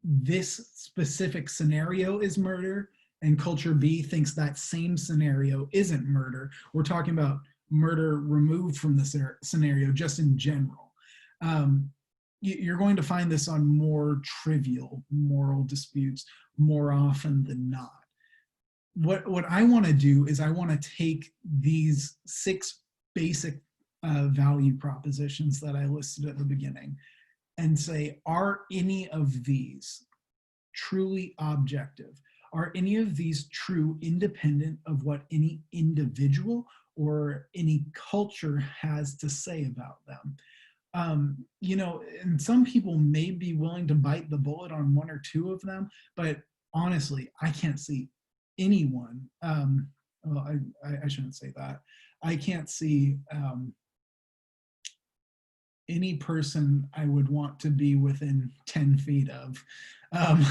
[SPEAKER 2] this specific scenario is murder and culture B thinks that same scenario isn't murder. We're talking about murder removed from the scenario just in general. You're going to find this on more trivial moral disputes more often than not. What I want to do is I want to take these 6 basic value propositions that I listed at the beginning and say, are any of these truly objective? Are any of these true independent of what any individual or any culture has to say about them? You know, and some people may be willing to bite the bullet on one or two of them, but honestly, I can't see anyone. Well, I shouldn't say that. I can't see any person I would want to be within 10 feet of um,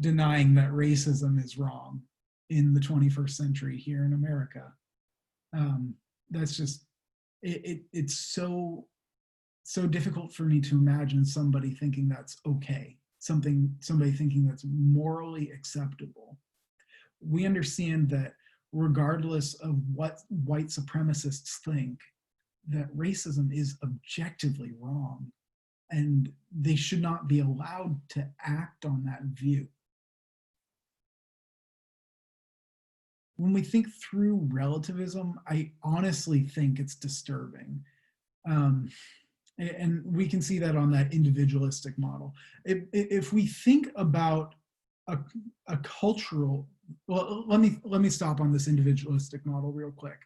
[SPEAKER 2] denying that racism is wrong in the 21st century here in America. That's just, it's so difficult for me to imagine somebody thinking that's okay, somebody thinking that's morally acceptable. We understand that regardless of what white supremacists think, that racism is objectively wrong, and they should not be allowed to act on that view. When we think through relativism, I honestly think it's disturbing. And we can see that on that individualistic model. If we think about a cultural, well, let me stop on this individualistic model real quick.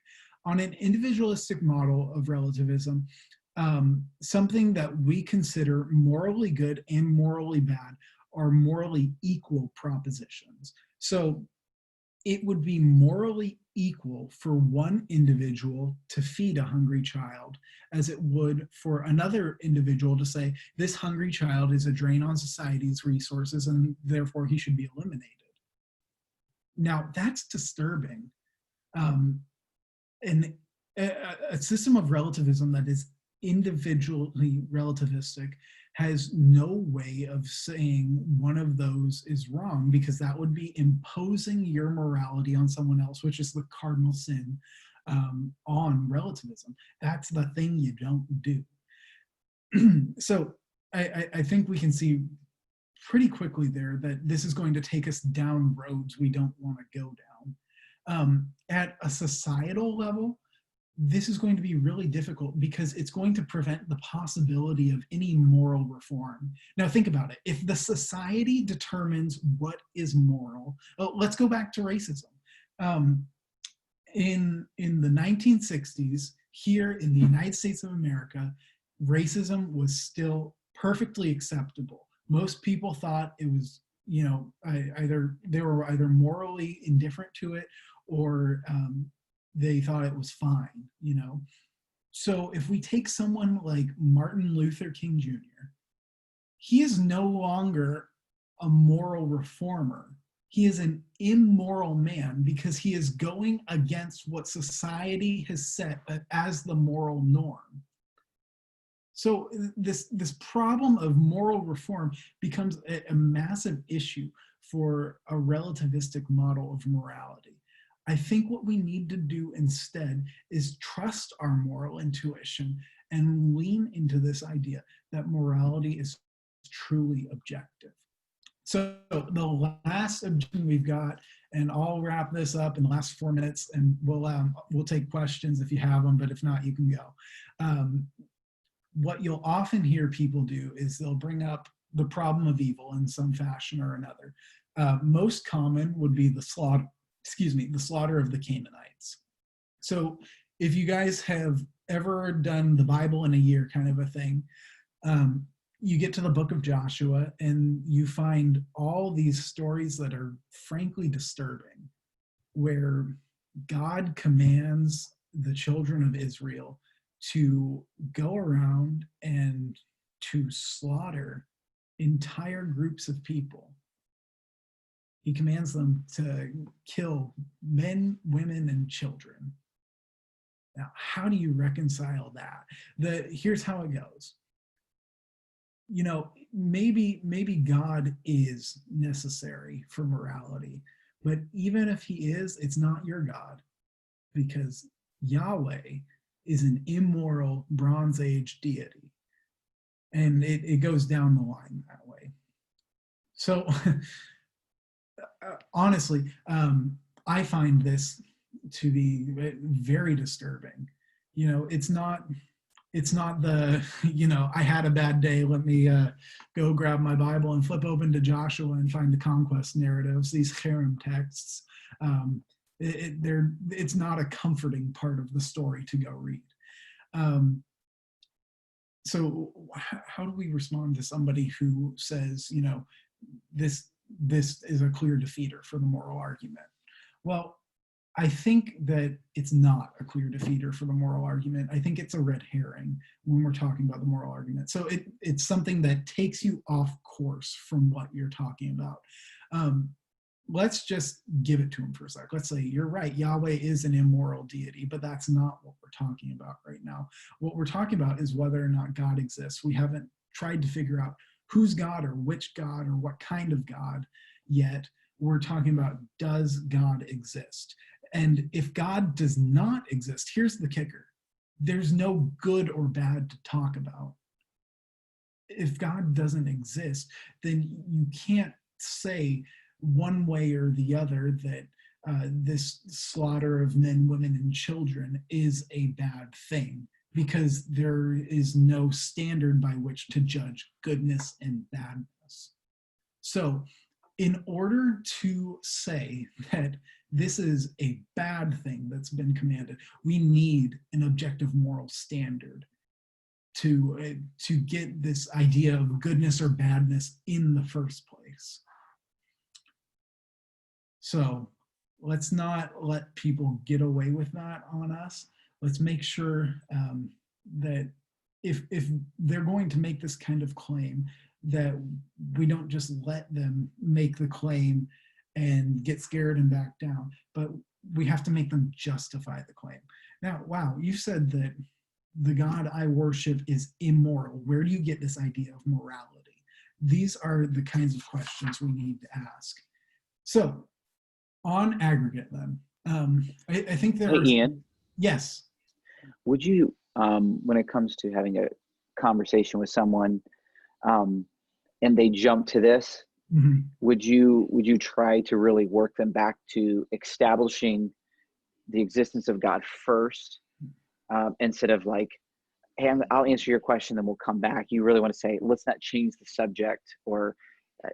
[SPEAKER 2] On an individualistic model of relativism, something that we consider morally good and morally bad are morally equal propositions. So it would be morally equal for one individual to feed a hungry child as it would for another individual to say, this hungry child is a drain on society's resources and therefore he should be eliminated. Now, that's disturbing. And a system of relativism that is individually relativistic has no way of saying one of those is wrong, because that would be imposing your morality on someone else, which is the cardinal sin on relativism. That's the thing you don't do. So I think we can see pretty quickly there that this is going to take us down roads we don't want to go down. At a societal level, this is going to be really difficult because it's going to prevent the possibility of any moral reform. Now think about it. If the society determines what is moral, let's go back to racism. In the 1960s, here in the United States of America, racism was still perfectly acceptable. Most people thought it was, you know, they were either morally indifferent to it or they thought it was fine, you know. So if we take someone like Martin Luther King Jr., he is no longer a moral reformer. He is an immoral man because he is going against what society has set as the moral norm. So this problem of moral reform becomes a massive issue for a relativistic model of morality. I think what we need to do instead is trust our moral intuition and lean into this idea that morality is truly objective. So the last objection we've got, and I'll wrap this up in the last 4 minutes, and we'll take questions if you have them, but if not, you can go. What you'll often hear people do is they'll bring up the problem of evil in some fashion or another. Most common would be the slaughter of the Canaanites. So if you guys have ever done the Bible in a year kind of a thing, you get to the book of Joshua and you find all these stories that are frankly disturbing, where God commands the children of Israel to go around and to slaughter entire groups of people. He commands them to kill men, women, and children. Now, how do you reconcile that? Here's how it goes. You know, maybe God is necessary for morality, but even if he is, it's not your God, because Yahweh is an immoral Bronze Age deity. And it goes down the line that way. So honestly, I find this to be very disturbing. You know, it's not it's not the, I had a bad day, let me go grab my Bible and flip open to Joshua and find the conquest narratives, these harem texts. It's not a comforting part of the story to go read. So how do we respond to somebody who says, this is a clear defeater for the moral argument? Well, I think that it's not a clear defeater for the moral argument. I think it's a red herring when we're talking about the moral argument. So it's something that takes you off course from what you're talking about. Let's just give it to him for a sec. Let's say, you're right, Yahweh is an immoral deity, but that's not what we're talking about right now. What we're talking about is whether or not God exists. We haven't tried to figure out who's God or which God or what kind of God yet. We're talking about, does God exist? And if God does not exist, here's the kicker. There's no good or bad to talk about. If God doesn't exist, then you can't say one way or the other that this slaughter of men, women, and children is a bad thing, because there is no standard by which to judge goodness and badness. So in order to say that this is a bad thing that's been commanded, we need an objective moral standard to get this idea of goodness or badness in the first place. So let's not let people get away with that on us. Let's make sure that if they're going to make this kind of claim, that we don't just let them make the claim and get scared and back down, but we have to make them justify the claim. Now, wow, you said that the God I worship is immoral. Where do you get this idea of morality? These are the kinds of questions we need to ask. So, on aggregate then, I think there
[SPEAKER 1] Hey,
[SPEAKER 2] are...
[SPEAKER 1] Ian.
[SPEAKER 2] Yes.
[SPEAKER 1] Would you, when it comes to having a conversation with someone, and they jump to this,
[SPEAKER 2] Mm-hmm.
[SPEAKER 1] would you try to really work them back to establishing the existence of God first, instead of like, hey, I'll answer your question, then we'll come back? You really want to say, let's not change the subject, or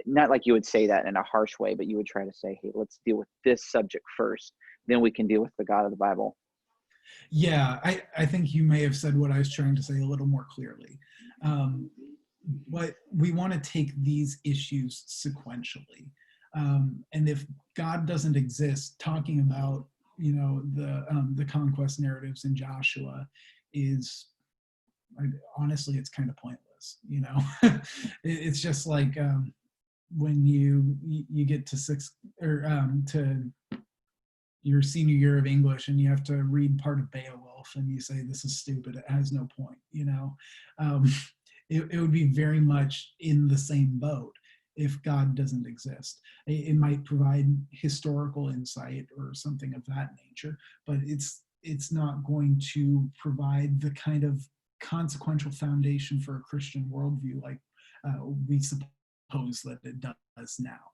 [SPEAKER 1] not like you would say that in a harsh way, but you would try to say, hey, let's deal with this subject first, then we can deal with the God of the Bible.
[SPEAKER 2] Yeah, I think you may have said what I was trying to say a little more clearly. But we want to take these issues sequentially. And if God doesn't exist, talking about, the conquest narratives in Joshua is, honestly, it's kind of pointless. It's just like when you get to to your senior year of English and you have to read part of Beowulf and you say, this is stupid, it has no point. It would be very much in the same boat if God doesn't exist. It might provide historical insight or something of that nature, but it's not going to provide the kind of consequential foundation for a Christian worldview like we suppose that it does now.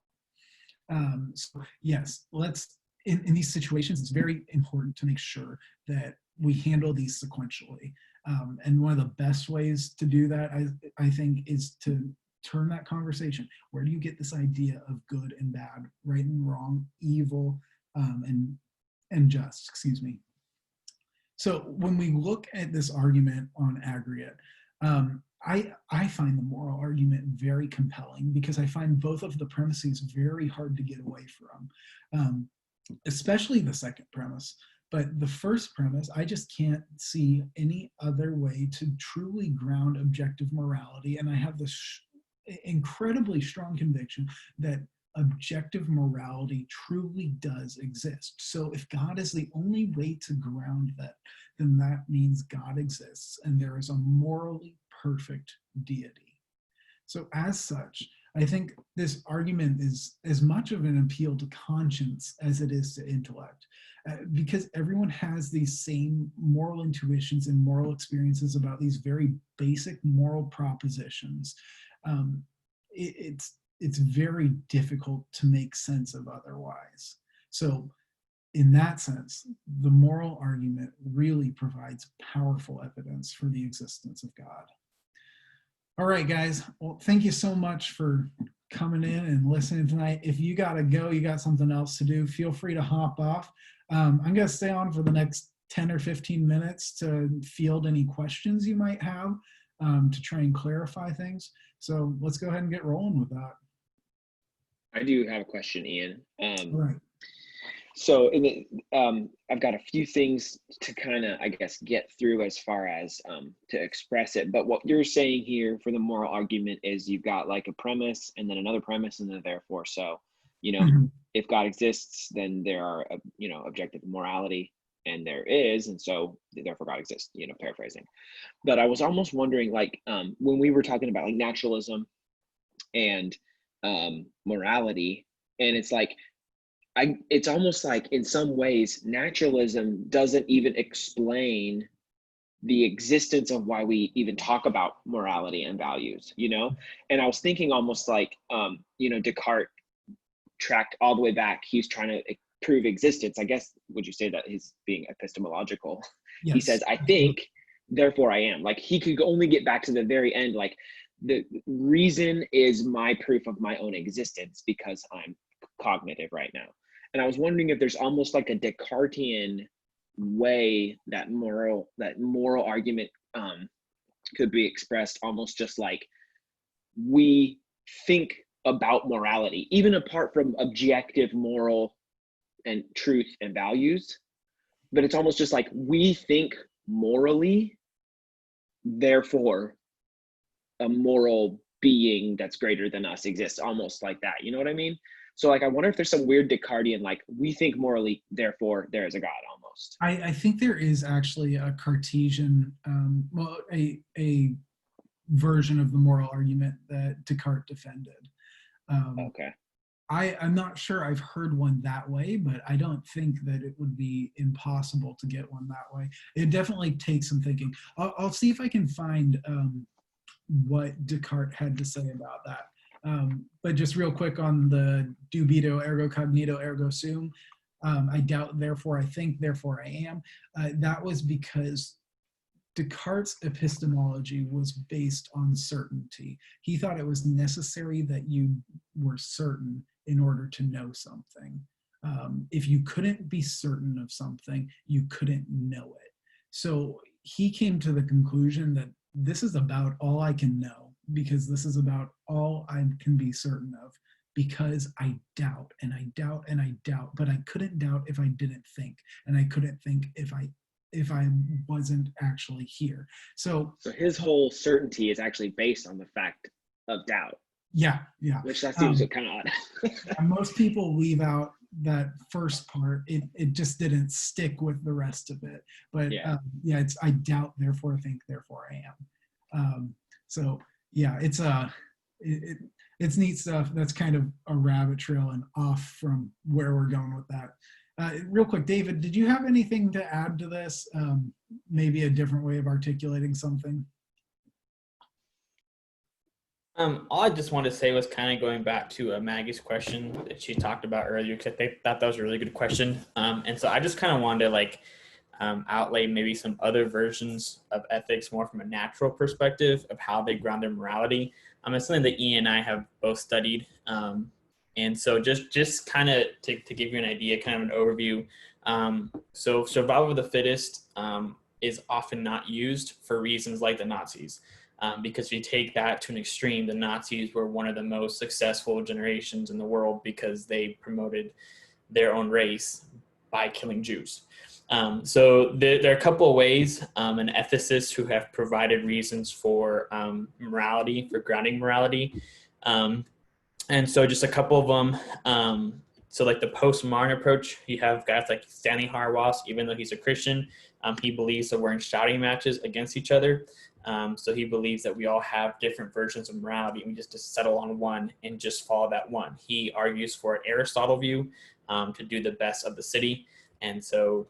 [SPEAKER 2] So yes, in these situations, it's very important to make sure that we handle these sequentially. And one of the best ways to do that, I think, is to turn that conversation. Where do you get this idea of good and bad, right and wrong, evil, and just, excuse me. So when we look at this argument on aggregate, I find the moral argument very compelling because I find both of the premises very hard to get away from, especially the second premise. But the first premise, I just can't see any other way to truly ground objective morality. And I have this incredibly strong conviction that objective morality truly does exist. So if God is the only way to ground that, then that means God exists and there is a morally perfect deity. So as such, I think this argument is as much of an appeal to conscience as it is to intellect, because everyone has these same moral intuitions and moral experiences about these very basic moral propositions. It's very difficult to make sense of otherwise. So in that sense, the moral argument really provides powerful evidence for the existence of God. All right, guys. Well, thank you so much for coming in and listening tonight. If you got to go, you got something else to do, feel free to hop off. I'm going to stay on for the next 10 or 15 minutes to field any questions you might have, to try and clarify things. So let's go ahead and get rolling with that.
[SPEAKER 3] I do have a question, Ian.
[SPEAKER 2] All right.
[SPEAKER 3] So I've got a few things to kind of, I guess, get through as far as to express it. But what you're saying here for the moral argument is you've got like a premise and then another premise and then therefore. So, if God exists, then there are, objective morality, and there is, and so therefore God exists, paraphrasing. But I was almost wondering, like, when we were talking about like naturalism and morality, and it's like, it's almost like in some ways naturalism doesn't even explain the existence of why we even talk about morality and values, and I was thinking almost like Descartes tracked all the way back. He's trying to prove existence. I guess, would you say that he's being epistemological? Yes. He says, I think, therefore I am. Like, he could only get back to the very end, like, the reason is my proof of my own existence because I'm cognitive right now. And I was wondering if there's almost like a Descartesian way that moral argument could be expressed, almost just like we think about morality, even apart from objective moral and truth and values, but it's almost just like we think morally, therefore a moral being that's greater than us exists, almost like that. You know what I mean? So like, I wonder if there's some weird Descartesian, like, we think morally, therefore there is a God, almost.
[SPEAKER 2] I think there is actually a Cartesian, a version of the moral argument that Descartes defended.
[SPEAKER 3] Okay.
[SPEAKER 2] I'm not sure I've heard one that way, but I don't think that it would be impossible to get one that way. It definitely takes some thinking. I'll see if I can find what Descartes had to say about that. But just real quick on the dubito ergo cognito ergo sum, I doubt, therefore I think, therefore I am. That was because Descartes' epistemology was based on certainty. He thought it was necessary that you were certain in order to know something. If you couldn't be certain of something, you couldn't know it. So he came to the conclusion that this is about all I can know, because this is about all I can be certain of, because I doubt and I doubt and I doubt, but I couldn't doubt if I didn't think, and I couldn't think if I wasn't actually here. So
[SPEAKER 3] his whole certainty is actually based on the fact of doubt.
[SPEAKER 2] Yeah.
[SPEAKER 3] Which that seems kind of odd.
[SPEAKER 2] Most people leave out that first part. It just didn't stick with the rest of it. But it's I doubt, therefore I think, therefore I am. It's neat stuff. That's kind of a rabbit trail and off from where we're going with that. Real quick, David, did you have anything to add to this? Maybe a different way of articulating something?
[SPEAKER 6] All I just wanted to say was kind of going back to Maggie's question that she talked about earlier, because I thought that was a really good question. And so I just kind of wanted to outlay maybe some other versions of ethics more from a natural perspective of how they ground their morality. It's something that Ian and I have both studied. And so just kind of to give you an idea, kind of an overview. So survival of the fittest is often not used for reasons like the Nazis. Because if you take that to an extreme, the Nazis were one of the most successful generations in the world because they promoted their own race by killing Jews. So there are a couple of ways, and ethicists who have provided reasons for morality, for grounding morality. And so just a couple of them. So like the postmodern approach, you have guys like Stanley Hauerwas, even though he's a Christian, he believes that we're in shouting matches against each other. So he believes that we all have different versions of morality, and we just settle on one and just follow that one. He argues for an Aristotle view, to do the best of the city. And so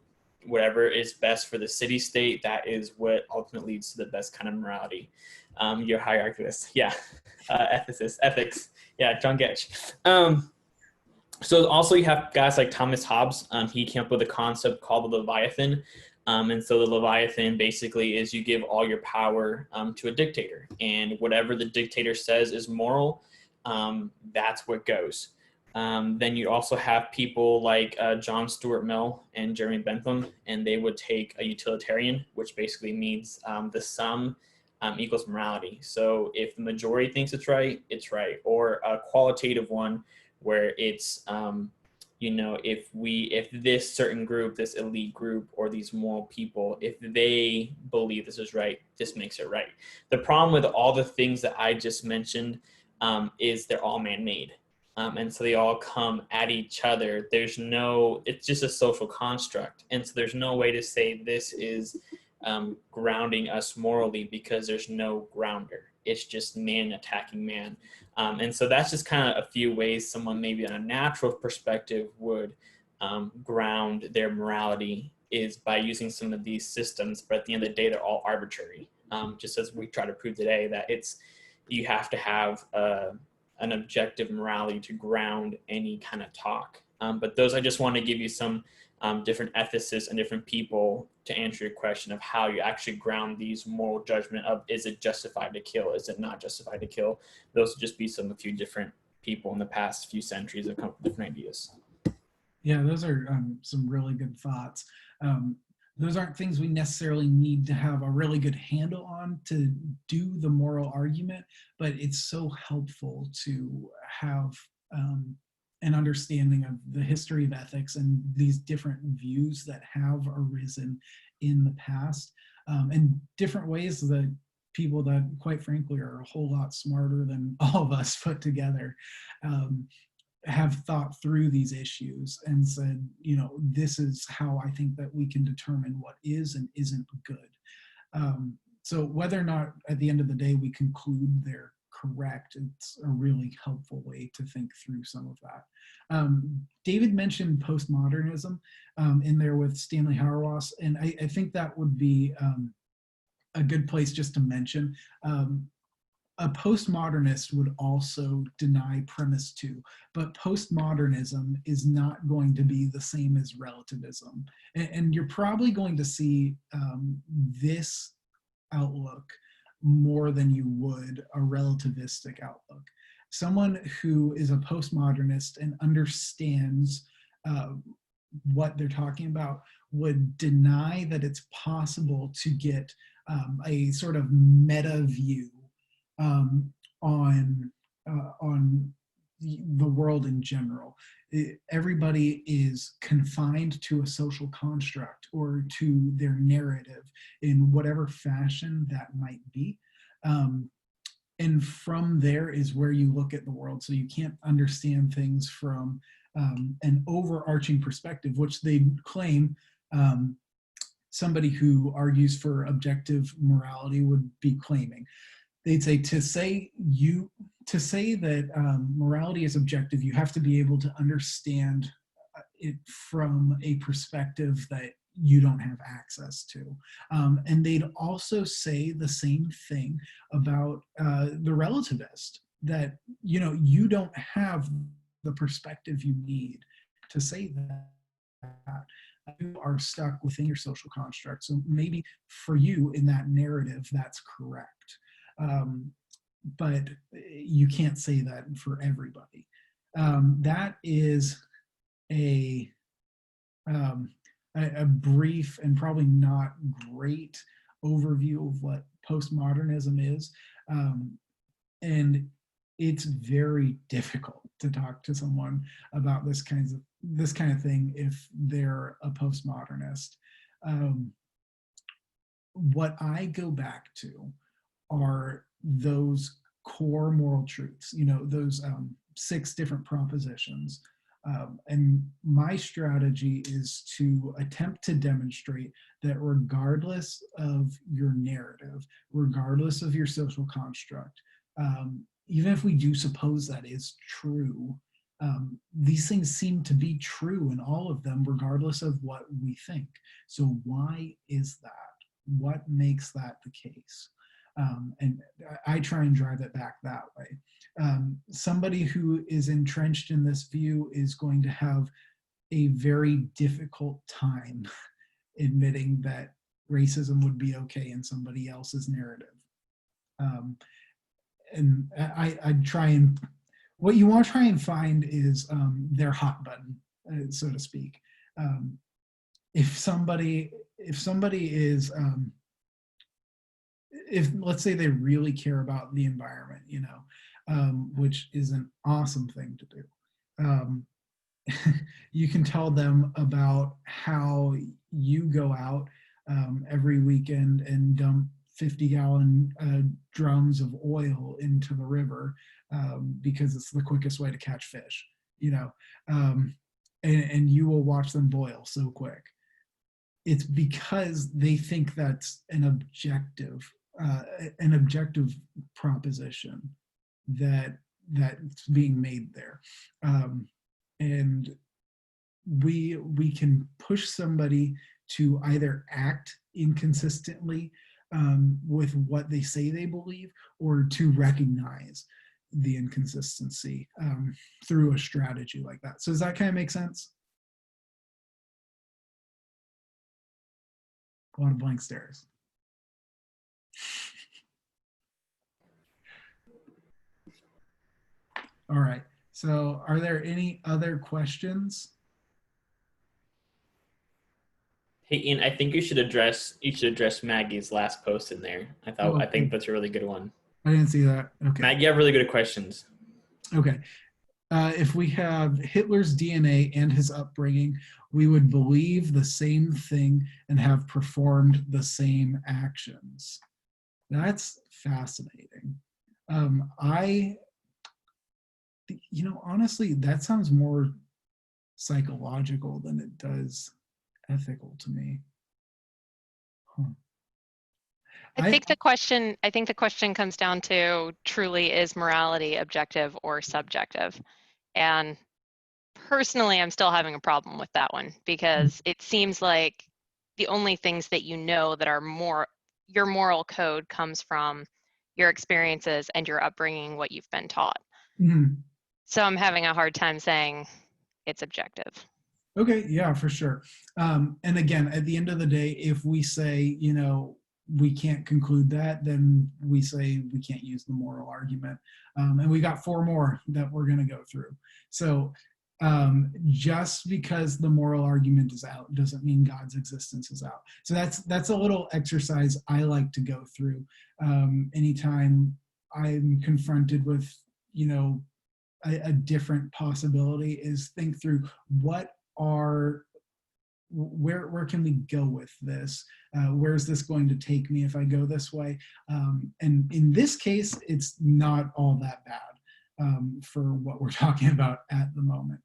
[SPEAKER 6] whatever is best for the city state, that is what ultimately leads to the best kind of morality. You're a hierarchist. Yeah. Ethicist, ethics. Yeah. John Getch. So also you have guys like Thomas Hobbes. He came up with a concept called the Leviathan. And so the Leviathan basically is you give all your power to a dictator, and whatever the dictator says is moral, that's what goes. Then you also have people like John Stuart Mill and Jeremy Bentham, and they would take a utilitarian, which basically means the sum equals morality. So if the majority thinks it's right, or a qualitative one where it's if this certain group, this elite group, or these moral people, if they believe this is right, this makes it right. The problem with all the things that I just mentioned is they're all man-made. And so they all come at each other. It's just a social construct. And so there's no way to say this is grounding us morally, because there's no grounder. It's just man attacking man. And so that's just kind of a few ways someone maybe on a natural perspective would ground their morality, is by using some of these systems. But at the end of the day, they're all arbitrary. Just as we try to prove today, that you have to have an objective morality to ground any kind of talk. But those, I just want to give you some different ethicists and different people to answer your question of how you actually ground these moral judgment of, is it justified to kill? Is it not justified to kill? Those would just be a few different people in the past few centuries that come up with different ideas.
[SPEAKER 2] Yeah, those are some really good thoughts. Those aren't things we necessarily need to have a really good handle on to do the moral argument, but it's so helpful to have an understanding of the history of ethics and these different views that have arisen in the past, and different ways that people that, quite frankly, are a whole lot smarter than all of us put together have thought through these issues and said, this is how I think that we can determine what is and isn't good. So whether or not at the end of the day we conclude they're correct, it's a really helpful way to think through some of that. David mentioned postmodernism in there with Stanley Hauerwas, and I think that would be a good place just to mention. A postmodernist would also deny premise two, but postmodernism is not going to be the same as relativism. And you're probably going to see this outlook more than you would a relativistic outlook. Someone who is a postmodernist and understands what they're talking about would deny that it's possible to get a sort of meta view on the world in general. Everybody is confined to a social construct or to their narrative in whatever fashion that might be. And from there is where you look at the world. So you can't understand things from an overarching perspective, which they claim somebody who argues for objective morality would be claiming. They'd say to say that morality is objective, you have to be able to understand it from a perspective that you don't have access to. And they'd also say the same thing about the relativist, that you don't have the perspective you need to say that. You are stuck within your social construct. So maybe for you in that narrative, that's correct. But you can't say that for everybody. That is a brief and probably not great overview of what postmodernism is. And it's very difficult to talk to someone about this kind of thing if they're a postmodernist. What I go back to are those core moral truths, those 6 different propositions. And my strategy is to attempt to demonstrate that regardless of your narrative, regardless of your social construct, even if we do suppose that is true, these things seem to be true in all of them, regardless of what we think. So why is that? What makes that the case? And I try and drive it back that way. Somebody who is entrenched in this view is going to have a very difficult time admitting that racism would be okay in somebody else's narrative. And I'd try and, what you want to try and find is their hot button, so to speak. If somebody is, if let's say they really care about the environment, you know, which is an awesome thing to do. You can tell them about how you go out every weekend and dump 50-gallon drums of oil into the river because it's the quickest way to catch fish, you know, and you will watch them boil so quick. It's because they think that's an objective proposition that's being made there. And we can push somebody to either act inconsistently with what they say they believe, or to recognize the inconsistency through a strategy like that. So does that kind of make sense? A lot of blank stares. All right. So are there any other questions?
[SPEAKER 6] Hey, Ian, I think you should address Maggie's last post in there. I think that's a really good one.
[SPEAKER 2] I didn't see that. Okay.
[SPEAKER 6] Maggie, you have really good questions.
[SPEAKER 2] Okay. If we have Hitler's DNA and his upbringing, we would believe the same thing and have performed the same actions. That's fascinating. You know, honestly, that sounds more psychological than it does ethical to me. Huh.
[SPEAKER 4] I think the question comes down to, truly, is morality objective or subjective? And personally, I'm still having a problem with that one, because it seems like the only things that you know that are your moral code comes from your experiences and your upbringing, what you've been taught.
[SPEAKER 2] Mm-hmm.
[SPEAKER 4] So I'm having a hard time saying it's objective.
[SPEAKER 2] Okay, yeah, for sure. And again, at the end of the day, if we say, you know, we can't conclude that, then we say we can't use the moral argument. And we got 4 more that we're going to go through. So just because the moral argument is out doesn't mean God's existence is out. So that's a little exercise I like to go through anytime I'm confronted with, you know, a different possibility, is think through where can we go with this? Where's this going to take me if I go this way? And in this case, it's not all that bad for what we're talking about at the moment.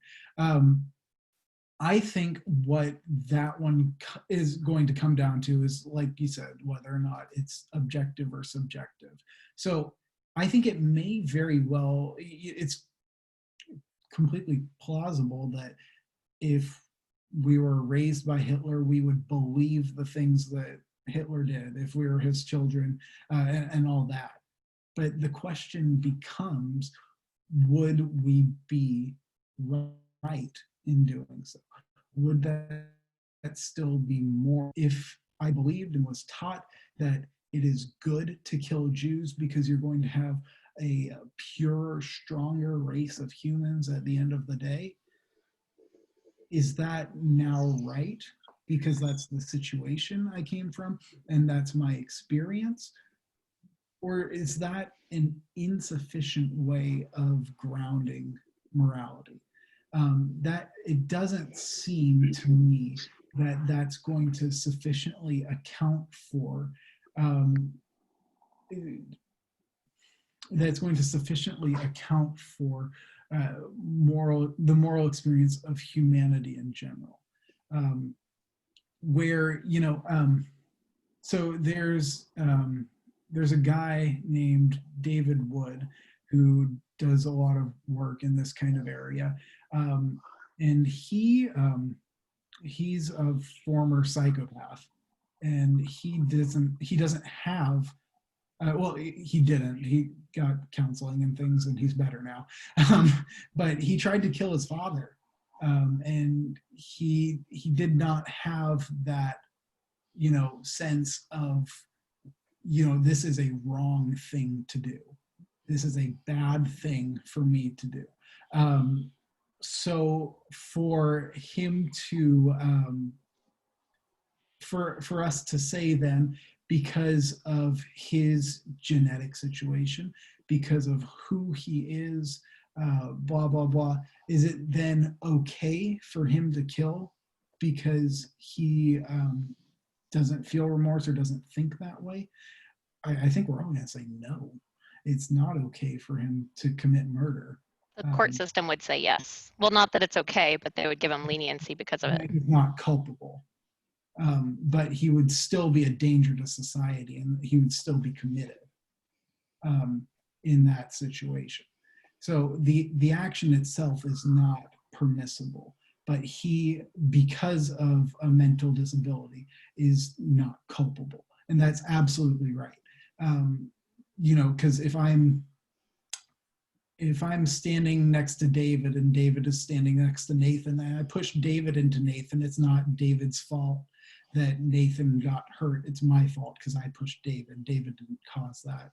[SPEAKER 2] I think what that one is going to come down to is, like you said, whether or not it's objective or subjective. So I think it may very well, it's completely plausible that if we were raised by Hitler, we would believe the things that Hitler did if we were his children and all that. But the question becomes, would we be right in doing so? Would that still be more? If I believed and was taught that it is good to kill Jews because you're going to have a purer, stronger race of humans at the end of the day, is that now right? Because that's the situation I came from and that's my experience? Or is that an insufficient way of grounding morality? That it doesn't seem to me that that's going to sufficiently account for the moral experience of humanity in general. Where, you know, so there's a guy named David Wood who does a lot of work in this kind of area, and he's a former psychopath, and he doesn't have Well, he didn't. He got counseling and things, and he's better now. But he tried to kill his father, and he did not have that, sense of, this is a wrong thing to do. This is a bad thing for me to do. So for him to, for us to say then, because of his genetic situation, because of who he is, blah, blah, blah, is it then okay for him to kill because he doesn't feel remorse or doesn't think that way? I think we're all going to say no. It's not okay for him to commit murder.
[SPEAKER 4] The court system would say yes. Well, not that it's okay, but they would give him leniency because of it.
[SPEAKER 2] He's not culpable. But he would still be a danger to society, and he would still be committed in that situation. So the action itself is not permissible, but he, because of a mental disability, is not culpable. And that's absolutely right. Because if I'm standing next to David and David is standing next to Nathan, and I push David into Nathan, it's not David's fault that Nathan got hurt. It's my fault because I pushed David. David didn't cause that.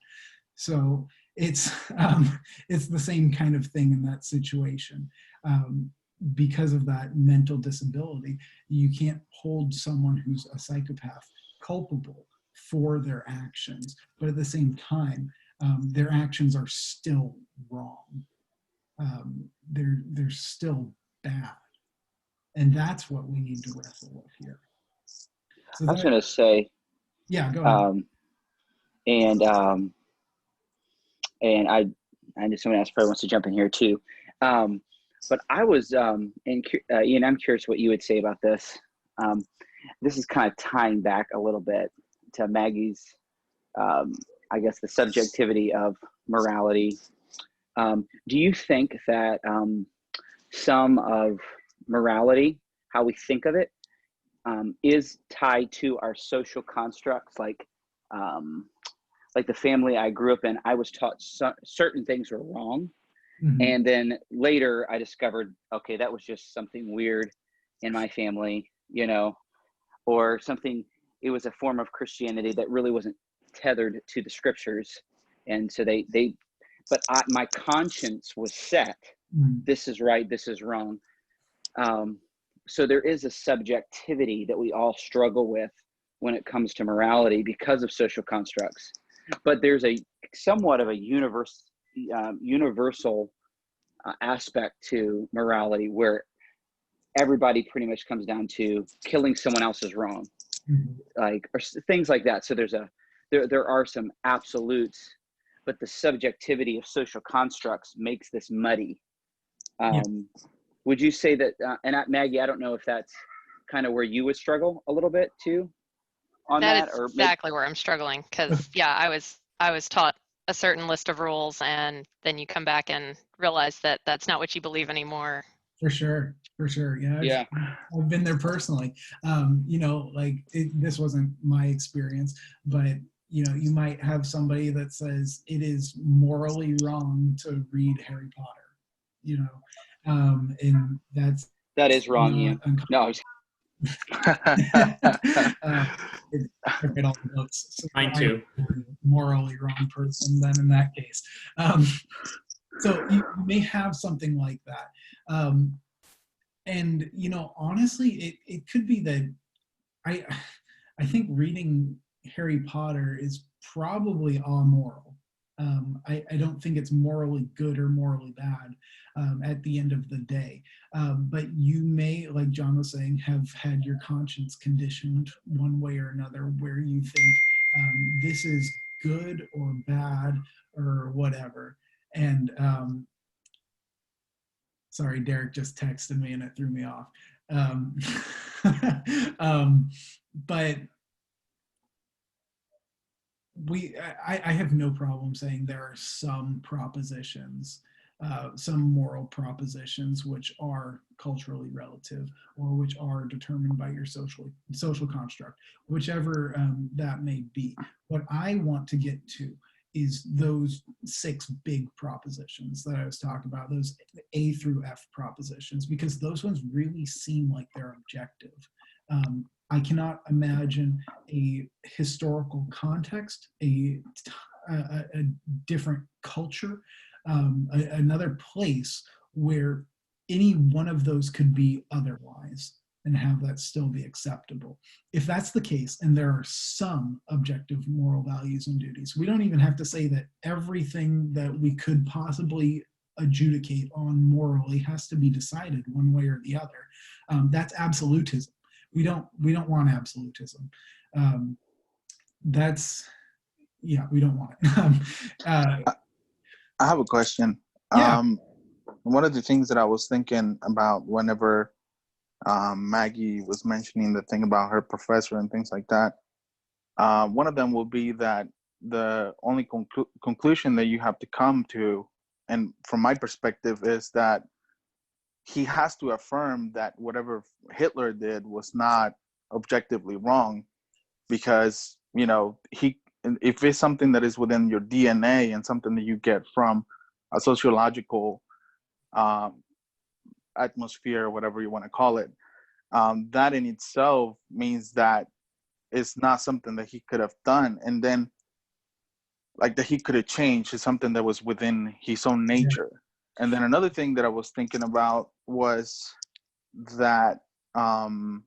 [SPEAKER 2] So it's the same kind of thing in that situation. Because of that mental disability, you can't hold someone who's a psychopath culpable for their actions, but at the same time, their actions are still wrong. They're still bad, and that's what we need to wrestle with here. So
[SPEAKER 1] I was going to say,
[SPEAKER 2] yeah, go ahead.
[SPEAKER 1] And I know someone else probably wants to jump in here too. But I was, Ian, I'm curious what you would say about this. This is kind of tying back a little bit to Maggie's, I guess, the subjectivity of morality. Do you think that some of morality, how we think of it, is tied to our social constructs, like the family I grew up in? I was taught certain things were wrong. Mm-hmm. And then later I discovered, okay, that was just something weird in my family, or something. It was a form of Christianity that really wasn't tethered to the scriptures. And so my conscience was set. Mm-hmm. This is right, this is wrong. So there is a subjectivity that we all struggle with when it comes to morality because of social constructs. But there's a somewhat of a universal aspect to morality where everybody pretty much comes down to killing someone else is wrong, like, or things like that. So there are some absolutes, but the subjectivity of social constructs makes this muddy. Would you say that, and Maggie, I don't know if that's kind of where you would struggle a little bit too on that?
[SPEAKER 4] That is exactly where I'm struggling, because I was taught a certain list of rules, and then you come back and realize that that's not what you believe anymore.
[SPEAKER 2] For sure. Yeah. I've been there personally. This wasn't my experience, but you might have somebody that says it is morally wrong to read Harry Potter, and that
[SPEAKER 1] is wrong. Yeah. No.
[SPEAKER 2] Read all the books. So
[SPEAKER 6] mine too.
[SPEAKER 2] Morally wrong person then in that case. So you may have something like that. And honestly, it could be that I think reading Harry Potter is probably amoral. I don't think it's morally good or morally bad at the end of the day. But you may, like John was saying, have had your conscience conditioned one way or another where you think this is good or bad or whatever. And sorry, Derek just texted me and it threw me off. But I have no problem saying there are some propositions some moral propositions which are culturally relative or which are determined by your social construct, whichever that may be. What I want to get to is those 6 big propositions that I was talking about, those A through F propositions, because those ones really seem like they're objective. I cannot imagine a historical context, a different culture, another place where any one of those could be otherwise and have that still be acceptable. If that's the case, and there are some objective moral values and duties, we don't even have to say that everything that we could possibly adjudicate on morally has to be decided one way or the other. That's absolutism. We don't want absolutism. That's we don't want it.
[SPEAKER 7] I have a question.
[SPEAKER 2] Yeah.
[SPEAKER 7] One of the things that I was thinking about whenever Maggie was mentioning the thing about her professor and things like that, one of them will be that the only conclusion that you have to come to, and from my perspective, is that he has to affirm that whatever Hitler did was not objectively wrong, because if it's something that is within your DNA and something that you get from a sociological atmosphere, or whatever you want to call it, that in itself means that it's not something that he could have done, and then like that he could have changed is something that was within his own nature. Yeah. And then another thing that I was thinking about was that kind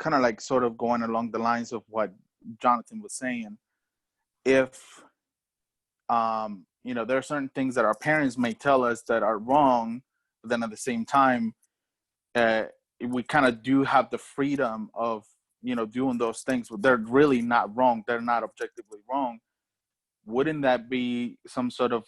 [SPEAKER 7] of like sort of going along the lines of what Jonathan was saying, if there are certain things that our parents may tell us that are wrong, but then at the same time we kind of do have the freedom of doing those things, but they're really not wrong, they're not objectively wrong. Wouldn't that be some sort of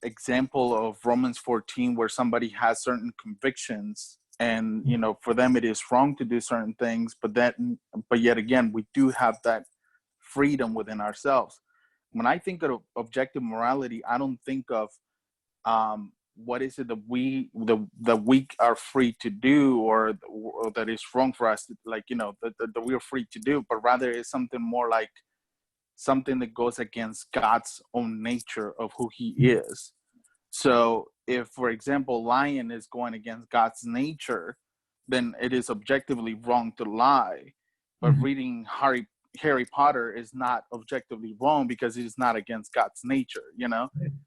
[SPEAKER 7] example of Romans 14, where somebody has certain convictions and for them it is wrong to do certain things, but yet again we do have that freedom within ourselves? When I think of objective morality, I don't think of what is it that the weak are free to do, or that is wrong for us, that we are free to do, but rather it's something more like something that goes against God's own nature of who he is. So if, for example, lying is going against God's nature, then it is objectively wrong to lie. But reading Harry Potter is not objectively wrong because it is not against God's nature,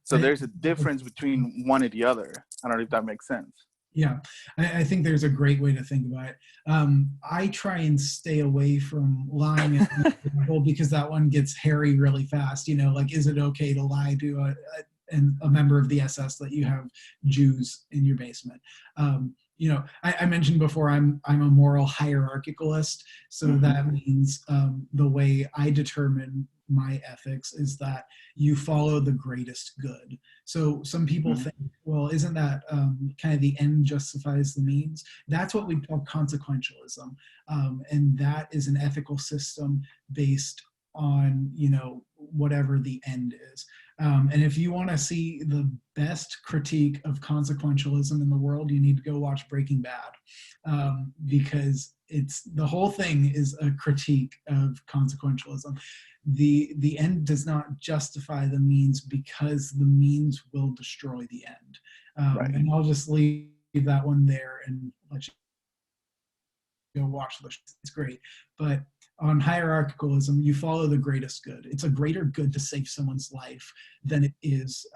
[SPEAKER 7] So there's a difference between one and the other. I don't know if that makes sense.
[SPEAKER 2] Yeah, I think there's a great way to think about it. I try and stay away from lying at people because that one gets hairy really fast. Like, is it okay to lie to a member of the SS that you have Jews in your basement? I mentioned before I'm a moral hierarchicalist, so that means the way I determine my ethics is that you follow the greatest good. So some people think, well, isn't that kind of the end justifies the means? That's what we call consequentialism, and that is an ethical system based on whatever the end is. And if you want to see the best critique of consequentialism in the world, you need to go watch Breaking Bad, because the whole thing is a critique of consequentialism. The end does not justify the means because the means will destroy the end. Right. And I'll just leave that one there and let you go watch the show. It's great. But on hierarchicalism, you follow the greatest good. It's a greater good to save someone's life than it is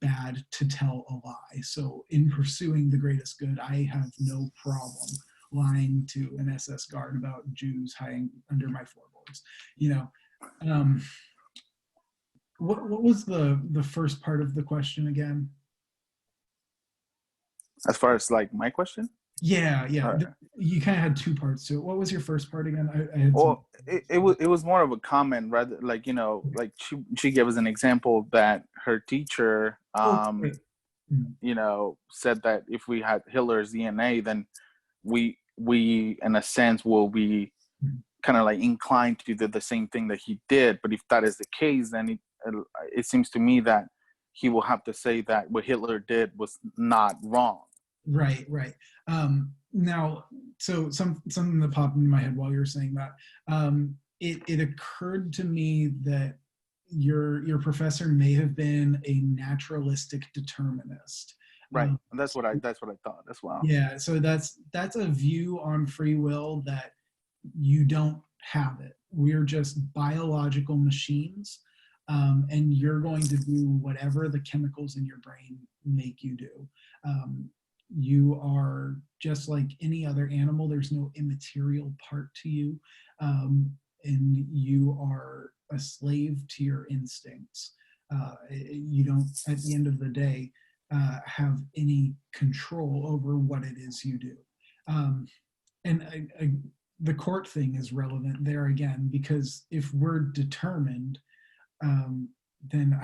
[SPEAKER 2] bad to tell a lie. So in pursuing the greatest good, I have no problem lying to an SS guard about Jews hiding under my floorboards. What was the first part of the question again?
[SPEAKER 7] As far as like my question?
[SPEAKER 2] Yeah. Right. You kind of had 2 parts to it. What was your first part again?
[SPEAKER 7] It was more of a comment, rather like she gave us an example that her teacher said that if we had Hitler's DNA, then we in a sense will be kind of like inclined to do the same thing that he did. But if that is the case, then it seems to me that he will have to say that what Hitler did was not wrong.
[SPEAKER 2] Right. Now, so something that popped into my head while you were saying that, it occurred to me that your professor may have been a naturalistic determinist.
[SPEAKER 7] Right. And that's what I thought as well.
[SPEAKER 2] Yeah. So that's a view on free will that you don't have it. We're just biological machines, and you're going to do whatever the chemicals in your brain make you do. You are just like any other animal. There's no immaterial part to you, and you are a slave to your instincts. You don't, at the end of the day, have any control over what it is you do. And the court thing is relevant there again, because if we're determined, then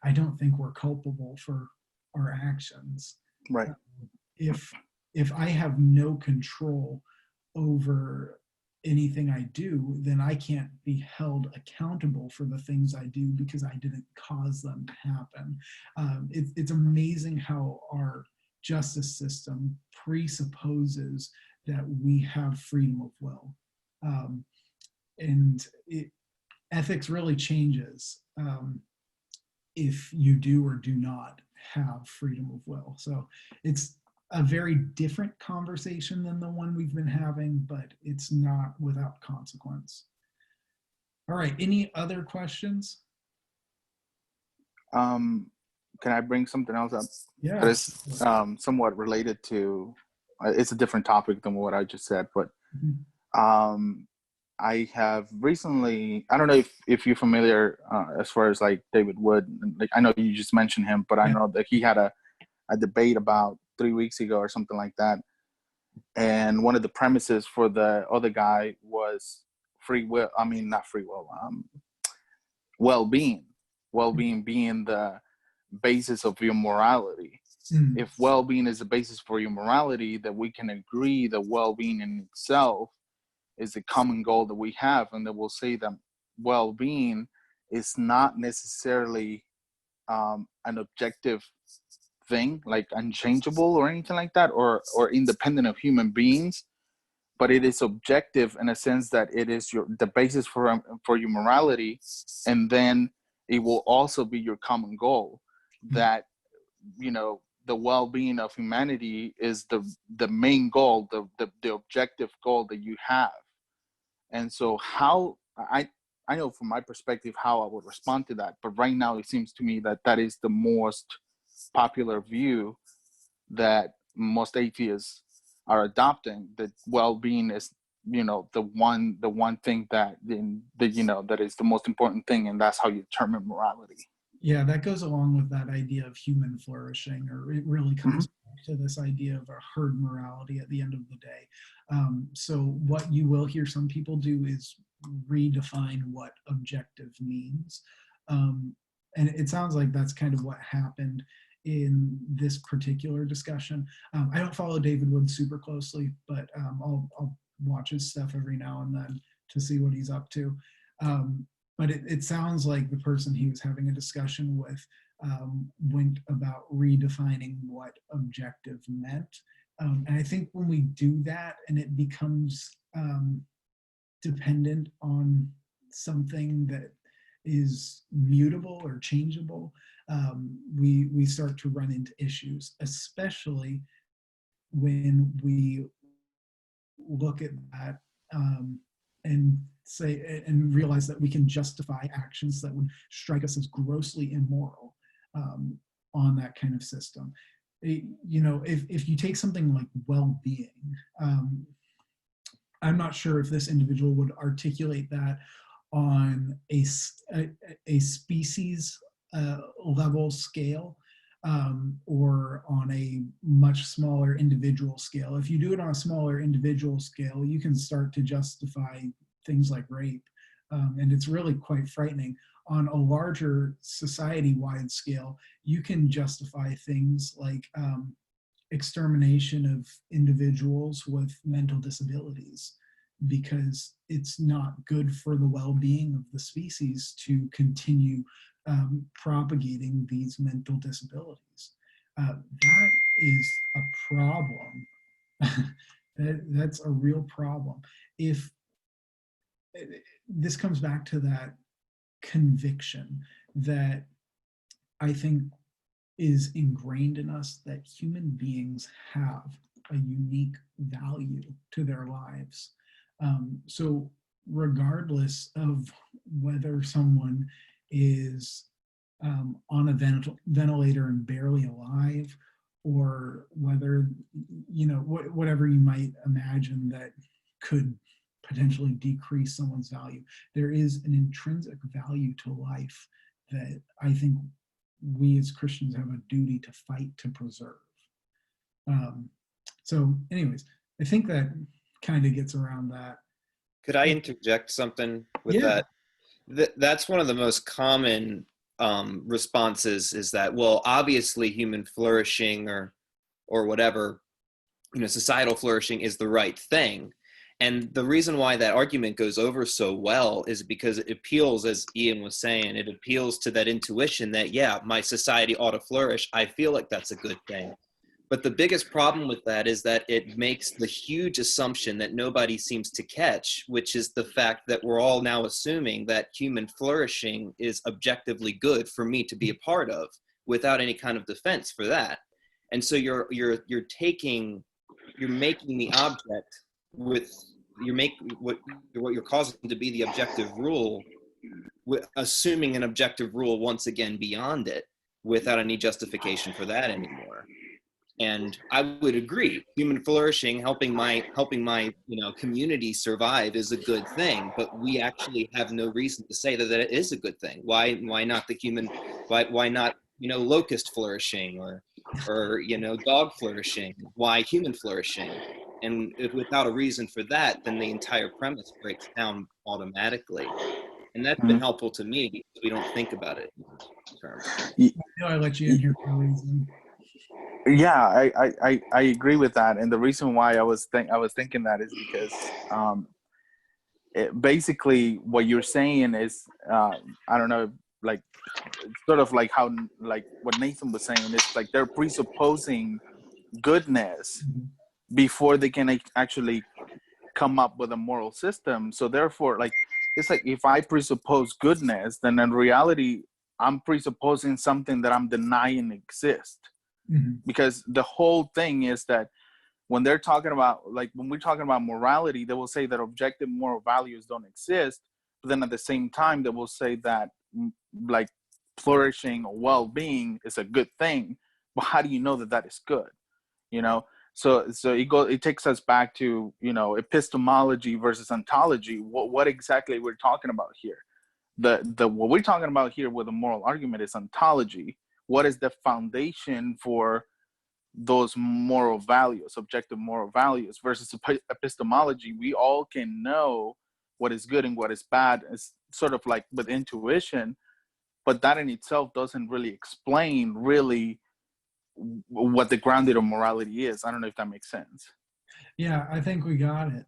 [SPEAKER 2] I don't think we're culpable for our actions.
[SPEAKER 7] Right.
[SPEAKER 2] If I have no control over anything I do, then I can't be held accountable for the things I do because I didn't cause them to happen. It's amazing how our justice system presupposes that we have freedom of will. And ethics really changes if you do or do not have freedom of will. So it's a very different conversation than the one we've been having, but it's not without consequence. All right, any other questions?
[SPEAKER 7] Can I bring something else up?
[SPEAKER 2] Yeah.
[SPEAKER 7] That is somewhat related to, it's a different topic than what I just said, but I have recently, I don't know if you're familiar as far as like David Wood, like I know you just mentioned him, but I know that he had a debate about 3 weeks ago or something like that. And one of the premises for the other guy was free will. I mean, not free will, well-being. Well-being being the basis of your morality. If well-being is the basis for your morality, that we can agree that well-being in itself is a common goal that we have, and that we'll say that well-being is not necessarily an objective thing, like unchangeable or anything like that, or independent of human beings, but it is objective in a sense that it is the basis for your morality, and then it will also be your common goal, that the well-being of humanity is the main goal, the objective goal that you have. And so how I know from my perspective how I would respond to that, but right now it seems to me that is the most popular view that most atheists are adopting, that well-being is the one thing that that is the most important thing, and that's how you determine morality.
[SPEAKER 2] Yeah, that goes along with that idea of human flourishing, or it really comes back to this idea of a herd morality at the end of the day. So what you will hear some people do is redefine what objective means. And it sounds like that's kind of what happened in this particular discussion. I don't follow David Wood super closely, but I'll watch his stuff every now and then to see what he's up to. But it sounds like the person he was having a discussion with went about redefining what objective meant. And I think when we do that and it becomes dependent on something that is mutable or changeable, we start to run into issues, especially when we look at that and say and realize that we can justify actions that would strike us as grossly immoral on that kind of system. If you take something like well-being, I'm not sure if this individual would articulate that on a species level scale, or on a much smaller individual scale. If you do it on a smaller individual scale, you can start to justify things like rape. And it's really quite frightening. On a larger society-wide scale, you can justify things like extermination of individuals with mental disabilities, because it's not good for the well-being of the species to continue propagating these mental disabilities. That is a problem. That's a real problem. If this comes back to that conviction that I think is ingrained in us, that human beings have a unique value to their lives. So regardless of whether someone is on a ventilator and barely alive, or whether, whatever you might imagine that could potentially decrease someone's value, there is an intrinsic value to life that I think we as Christians have a duty to fight to preserve. So anyways, I think that kind of gets around that.
[SPEAKER 8] Could I interject something with that? That's one of the most common responses, is that, well, obviously human flourishing or whatever, societal flourishing is the right thing. And the reason why that argument goes over so well is because it appeals, as Ian was saying, it appeals to that intuition that, yeah, my society ought to flourish. I feel like that's a good thing. But the biggest problem with that is that it makes the huge assumption that nobody seems to catch, which is the fact that we're all now assuming that human flourishing is objectively good for me to be a part of, without any kind of defense for that. And so you're making the object what you're causing to be the objective rule, assuming an objective rule once again beyond it, without any justification for that anymore. And I would agree, human flourishing, helping my community survive is a good thing, but we actually have no reason to say that it is a good thing. Why not why not locust flourishing or dog flourishing? Why human flourishing? And if without a reason for that, then the entire premise breaks down automatically. And that's been helpful to me, because we don't think about it in terms.
[SPEAKER 2] I let you in here for a reason.
[SPEAKER 7] Yeah, I agree with that, and the reason why I was thinking that is because basically what you're saying is I don't know, like sort of like how, like what Nathan was saying, is like they're presupposing goodness before they can actually come up with a moral system. So therefore, like, it's like if I presuppose goodness, then in reality I'm presupposing something that I'm denying exists. Because the whole thing is that when they're talking about, like when we're talking about morality, they will say that objective moral values don't exist, but then at the same time they will say that like flourishing or well-being is a good thing. But how do you know that that is good? So it takes us back to epistemology versus ontology. What exactly we're talking about here? What we're talking about here with a moral argument is ontology. What is the foundation for those moral values, objective moral values, versus epistemology? We all can know what is good and what is bad. It's sort of like with intuition, but that in itself doesn't really explain really what the grounding of morality is. I don't know if that makes sense.
[SPEAKER 2] Yeah, I think we got it.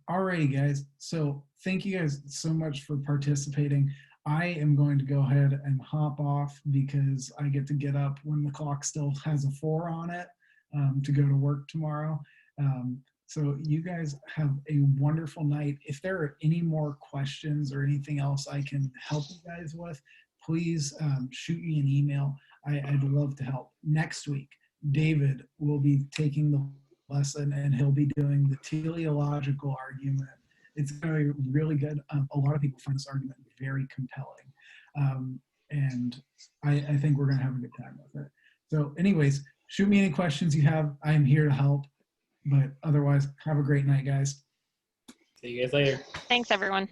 [SPEAKER 2] Alrighty, guys. So thank you guys so much for participating. I am going to go ahead and hop off because I get to get up when the clock still has a 4 on it to go to work tomorrow. So you guys have a wonderful night. If there are any more questions or anything else I can help you guys with, please shoot me an email. I'd love to help. Next week, David will be taking the lesson and he'll be doing the teleological argument. It's going to be really good. A lot of people find this argument very compelling. And I think we're going to have a good time with it. So anyways, shoot me any questions you have. I'm here to help. But otherwise, have a great night, guys.
[SPEAKER 6] See you guys later.
[SPEAKER 4] Thanks, everyone.